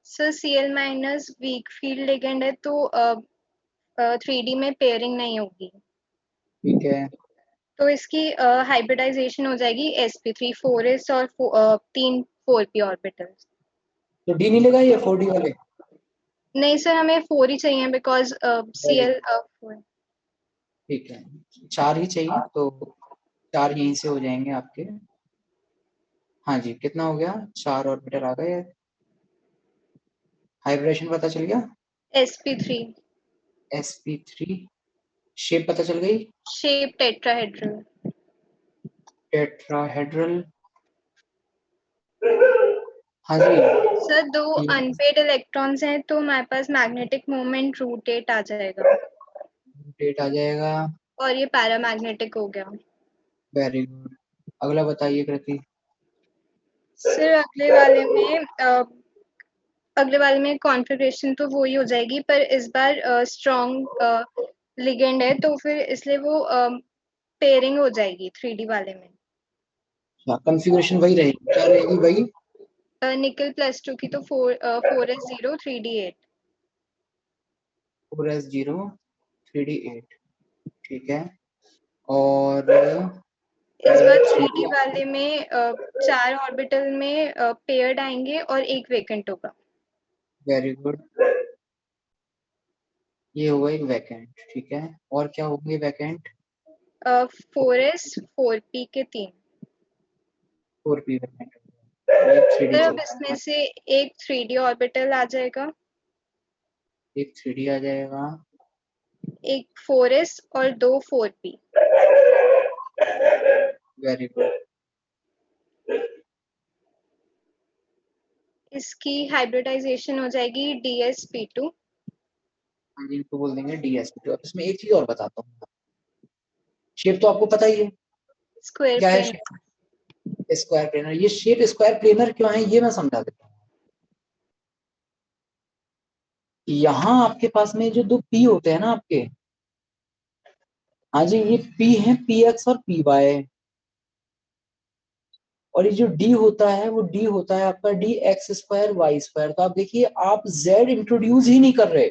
sir Cl- weak field ligand है, तो 3d में पेयरिंग नहीं होगी, ठीक है, तो इसकी हाइब्रिडाइजेशन हो जाएगी sp3 4s और 3 4p ऑर्बिटल्स। तो डी नहीं लगा ये 4d वाले? नहीं सर, हमें 4 ही चाहिए बिकॉज Cl 4। ठीक है, 4 ही चाहिए, तो 4 यहीं से हो जाएंगे आपके। हाँ जी, कितना हो गया? 4 ऑर्बिटल आ गए। हाइब्रिडेशन पता चल गया, sp3 sp3। शेप पता चल गई, शेप टेट्राहेड्रल। टेट्राहेड्रल। हाँ जी, सर 2 ये अनपेड इलेक्ट्रॉन्स हैं, तो हमारे पास मैग्नेटिक मोमेंट √8 आ जाएगा, डेट आ जाएगा। और ये पैरामैग्नेटिक हो गया। Very good. अगला बताइए कृति। सर अगले वाले में अगले वाले में कॉन्फ़िगरेशन तो वही हो जाएगी, पर इस बार स्ट्रॉन्ग लिगेंड है तो फिर इसलिए वो पेयरिंग हो जाएगी 3D वाले में। कॉन्फ़िगरेशन वही रहेगी, क्या रहेगी वही? निकल +2 की तो 4s0 3d8। 4s0 3d8, ठीक है। और इस बार 3D वाले में 4 ऑर्बिटल में पेयर्ड आएंगे और एक वेकेंट होगा। वेरी गुड, ये होगा एक वैकेंट, ठीक है। और क्या होंगे वैकेंट? 4s 4p के 3। 4p वैकेंट, एक 3D फिर अब चला इसमें से एक 3D ऑर्बिटल आ जाएगा, एक 3D आ जाएगा, एक 4s और 2 4p। Very good. इसकी हाइब्रिडाइजेशन हो जाएगी dsp2। हाँ जी, इनको बोल देंगे DSP2। अब इसमें एक चीज और बताता हूँ, शेप तो आपको पता ही है स्क्वायर क्या है। प्लेन। शेप स्क्वायर प्लेनर, ये शेप स्क्वायर प्लेनर क्यों है ये मैं समझा देता हूँ। यहाँ आपके पास में जो दो P होते हैं ना आपके, हाँ जी, ये P है PX और PY, और ये जो D होता है वो D होता है आपका DX² Y²। तो आप देखिए, आप Z इंट्रोड्यूस ही नहीं कर रहे,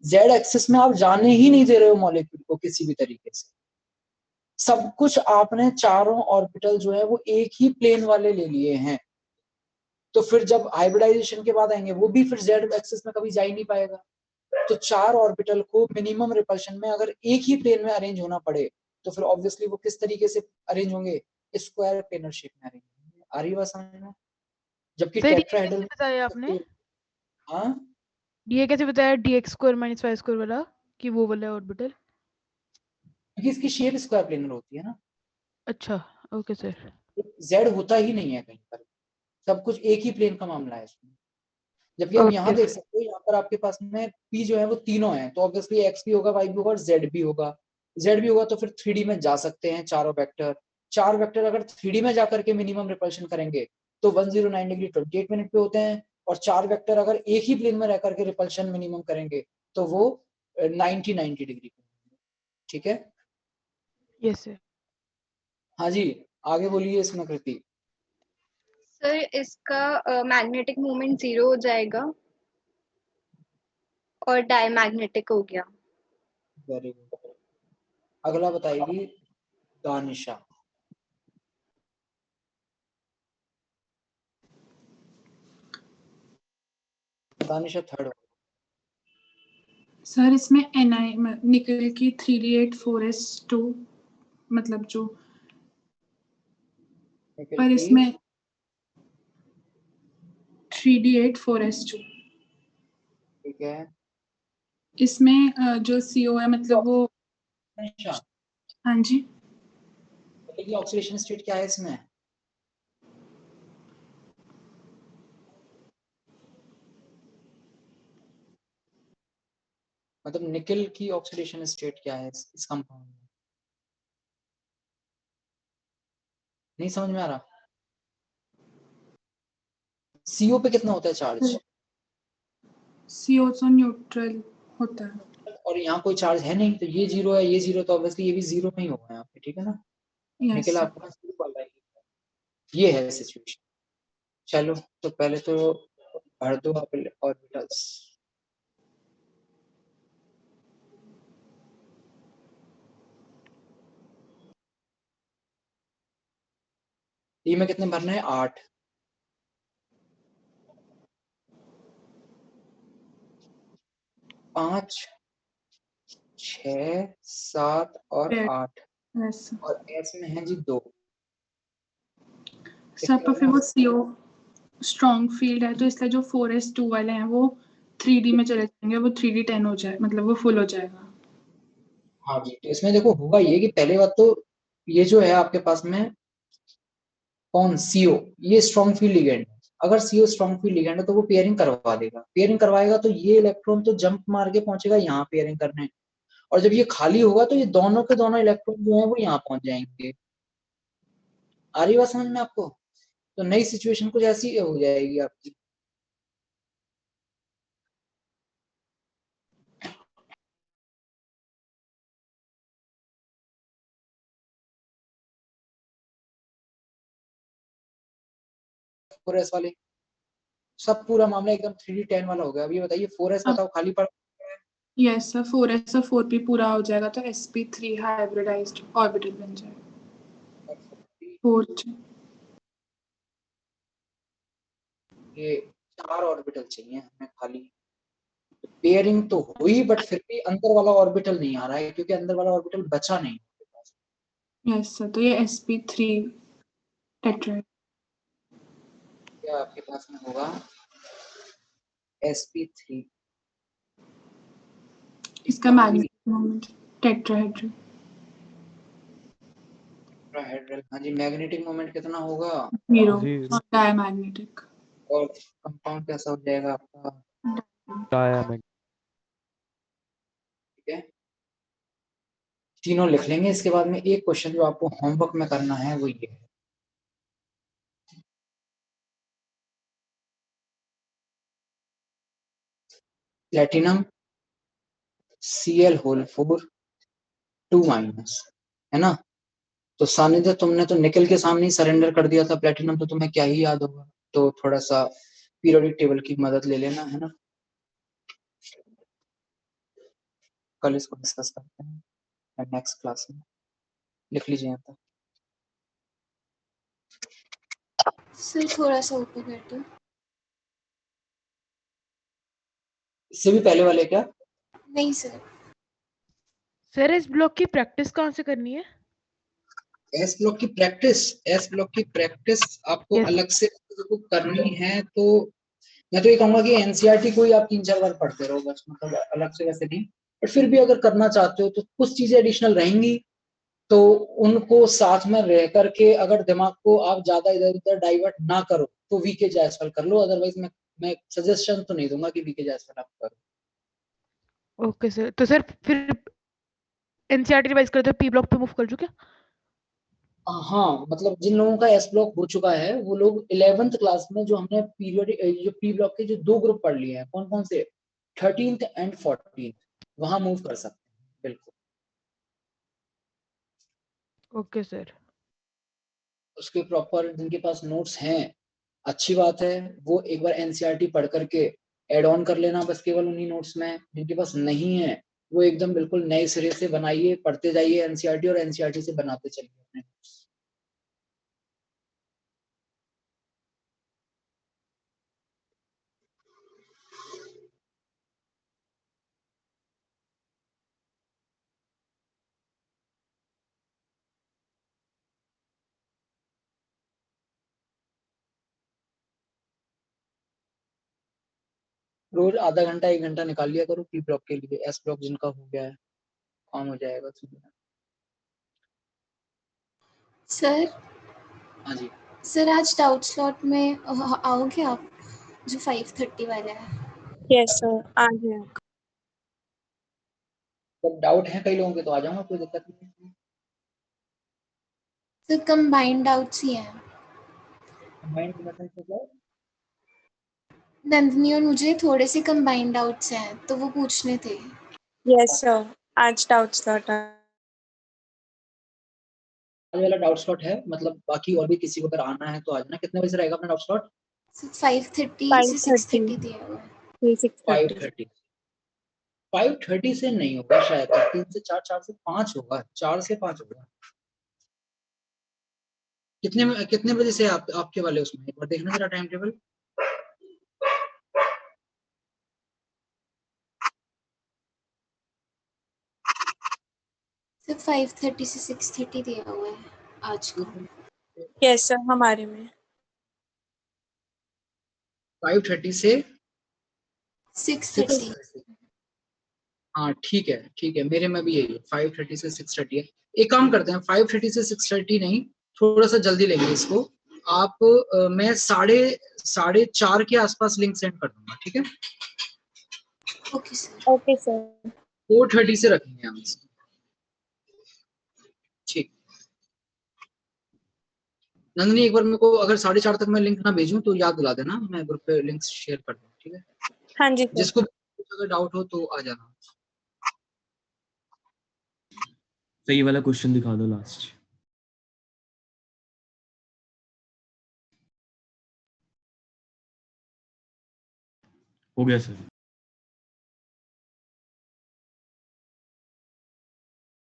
Z एक्सिस में आप जाने ही नहीं दे रहे हो मॉलिक्यूल को किसी भी तरीके से। सब कुछ आपने चारों ऑर्बिटल जो है वो एक ही प्लेन वाले ले लिए हैं, तो फिर जब हाइब्रिडाइजेशन के बाद आएंगे वो भी फिर Z एक्सिस में कभी जा ही नहीं पाएगा। तो चार ऑर्बिटल को मिनिमम रिपल्शन में अगर एक ही प्लेन में अरेंज होना पड़े तो फिर ऑब्वियसली वो किस तरीके से अरेंज होंगे? स्क्वायर प्लेनर शेप में अरेंज होंगे। आ रही बात समझ में? जबकि सर ये टेट्राहेड्रल कैसे बताया आपने? हाँ, ये कैसे बताया dx² - y² वाला कि वो वाला ऑर्बिटल? क्योंकि इसकी शेप स्क्वायर प्लेनर होती है ना, अच्छा, ओके सर। Z होता ही नहीं है कहीं पर, सब कुछ एक ही प्लेन का मामला है इसमें। जबकि आप यहाँ ओके देख सर। सकते हो, यहाँ पर आपके पास में P जो है वो तीनों है, तो ऑब्वियसली X भी होगा, Y भी होगा और Z भी होगा। Z भी होगा तो फिर 3D में जा सकते हैं चारों वेक्टर। चार वेक्टर अगर 3D में जाकर के मिनिमम रिपल्शन करेंगे तो 109 डिग्री 28 मिनट पे होते हैं, और चार वेक्टर अगर एक ही प्लेन में रह करके रिपल्शन मिनिमम करेंगे तो वो 90 डिग्री पे, ठीक है। Yes sir. हाँ जी, आगे बोलिए इसमें कृति। सर इसका मैग्नेटिक मोमेंट 0 हो जाएगा और डायमैग्नेटिक हो गया। Very good. अगला बताएगी दानिशा। दानिशा थर्ड। सर इसमें Ni निकल की 3d8 4s2 मतलब जो, पर इसमें 3d8 4s2, ठीक है। इसमें जो CO है मतलब वो, दानिशा, हाँ जी की ऑक्सीडेशन स्टेट क्या है इसमें? मतलब निकल की ऑक्सीडेशन स्टेट क्या है इस कंपाउंड में? नहीं समझ में आ रहा? CO पे कितना होता है चार्ज? CO तो न्यूट्रल होता है। और यहाँ कोई चार्ज है नहीं, तो ये जीरो है, ये जीरो, तो ऑब्वियसली ये भी जीरो में ही होगा यहाँ पे, ठीक है ना। यस निकल सर। आपके पास जीरो वाला है, ये है सिचुएशन। चलो तो पहले तो भर दो ऑर्बिटल्स। टी में कितने भरने हैं? 8। 5 6 7 और 8, यस सर। और एस में है जी 2। सर तो फिर वो CO स्ट्रॉन्ग फील्ड है तो इसलिए जो 4s2 वाले हैं वो 3D में चले जाएंगे, वो 3d10 हो जाए, मतलब वो फुल हो जाएगा। हाँ जी, तो इसमें देखो होगा ये कि पहले बात तो ये जो है आपके पास में कौन CO, ये स्ट्रॉन्ग फील्ड लिगेंड है। अगर CO स्ट्रॉन्ग फील्ड लिगेंड है तो वो पेयरिंग करवा देगा, पेयरिंग करवाएगा तो ये इलेक्ट्रॉन तो जंप मार के पहुंचेगा यहाँ पेयरिंग करने, और जब ये खाली होगा तो ये दोनों के दोनों इलेक्ट्रॉन जो है वो यहाँ पहुंच जाएंगे। आ रही बात समझ में आपको? तो नई सिचुएशन कुछ ऐसी हो जाएगी आपकी। 4s वाले, सब पूरा मामला एकदम 3D 10 वाला हो गया। अब ये बताइए 4s बताओ खाली पड़ यस सर, 4s और 4p पूरा हो जाएगा तो sp3 हाइब्रिडाइज्ड ऑर्बिटल बन जाएगा। 4 ये 4 ऑर्बिटल चाहिए हमें खाली। पेयरिंग तो हुई बट फिर भी अंदर वाला ऑर्बिटल नहीं आ रहा है क्योंकि अंदर वाला ऑर्बिटल बचा नहीं। यस सर, तो ये sp3 टेट्राहेड्रल। क्या आपके पास में होगा sp3, इसका मैग्नेटिक मोमेंट टेट्राहेड्रल। हाँ जी, मैग्नेटिक मोमेंट कितना होगा? 0 और डायमैग्नेटिक। और कंपाउंड कैसा हो जाएगा आपका? डायमैग्नेटिक। ठीक है, तीनों लिख लेंगे। इसके बाद में एक क्वेश्चन जो आपको होमवर्क में करना है वो ये है, प्लेटिनम Cl4 2- है ना। तो सानिध्य तुमने तो निकल के सामने ही सरेंडर कर दिया था प्लेटिनम, तो तुम्हें क्या ही याद होगा। तो थोड़ा सा पीरियोडिक टेबल की मदद ले लेना, है ना। कल इसको डिस्कस करते हैं नेक्स्ट क्लास में। लिख लीजिए यहाँ तक। सर थोड़ा सा ऊपर कर दो। इससे भी पहले वाले क्या? नहीं सर। सर इस ब्लॉक की प्रैक्टिस कहाँ से करनी है? एस ब्लॉक की प्रैक्टिस आपको Yes. अलग से करनी है। तो मैं तो ये कहूंगा कि एनसीईआरटी को ही आप 3-4 बार पढ़ते रहो बस, मतलब अलग से वैसे नहीं। बट फिर भी अगर करना चाहते हो तो कुछ चीजें एडिशनल रहेंगी, तो उनको साथ में रह करके अगर दिमाग को आप ज्यादा इधर उधर डाइवर्ट ना करो तो वीके जायसवाल कर लो। अदरवाइज मैं सजेशन तो नहीं दूंगा कि वीके जायसवाल आप करो। ओके सर, तो सर फिर एनसीईआरटी रिवाइज करते पी ब्लॉक पे मूव कर चुके? हाँ, मतलब जिन लोगों का एस ब्लॉक हो चुका है वो लोग 11th क्लास में जो हमने पीरियड जो पी ब्लॉक के जो 2 ग्रुप पढ़ लिए हैं, कौन कौन से, 13th एंड 14th, वहां मूव कर सकते हैं बिल्कुल। Okay sir. उसके प्रॉपर जिनके पास नोट्स हैं, अच्छी बात है, वो एक बार एनसीईआरटी पढ़ करके एड ऑन कर लेना बस केवल उन्हीं नोट्स में। जिनके पास नहीं है वो एकदम बिल्कुल नए सिरे से बनाइए, पढ़ते जाइए एनसीईआरटी और एनसीईआरटी से बनाते चलिए अपने notes। रोज आधा घंटा 1 घंटा निकाल लिया करो पी ब्लॉक के लिए। एस ब्लॉक जिनका हो गया है काम हो जाएगा। सर हाँ जी, सर आज डाउट स्लॉट में आओगे आप, जो 5:30 वाला है? यस सर, आ गया। जब डाउट है कई लोगों के तो आ जाऊंगा, कोई दिक्कत नहीं है। सर कंबाइंड डाउट्स ही हैं। कंबाइंड का मतलब क्या है? नंदिनी और मुझे थोड़े से कंबाइंड डाउट्स हैं तो वो पूछने थे। यस सर, आज डाउट स्लॉट आज वाला डाउट स्लॉट है, मतलब बाकी और भी किसी को अगर आना है तो आ जाना। कितने बजे से रहेगा अपना डाउट स्लॉट? 5:30 से 6:30 दिया हुआ है। 5:30 5:30 से नहीं होगा शायद, 3 से 4, 4 से 5 होगा, 4 से 5 होगा। कितने बजे से आपके वाले उसमें एक बार देखना जरा टाइम टेबल। सर 5:30 से 6:30 दिया हुआ है आज का। यस सर, हमारे में 5:30 से 6:30। हाँ ठीक है, मेरे में भी यही है, 5:30 से 6:30 है। एक काम करते हैं, 5:30 से 6:30 नहीं, थोड़ा सा जल्दी लेंगे इसको। आप मैं 4:30 के आसपास लिंक सेंड कर दूंगा, ठीक है। Okay sir. Okay sir. 4:30 से रखेंगे हम इसको, ठीक। नंदनी एक बार मेरे को अगर 4:30 तक मैं लिंक ना भेजूं तो याद दिला देना, मैं ग्रुप पे लिंक शेयर कर दूँ, ठीक है। हाँ जी सर। जिसको अगर डाउट हो तो आ जाना। सही वाला क्वेश्चन दिखा दो लास्ट। हो गया सर।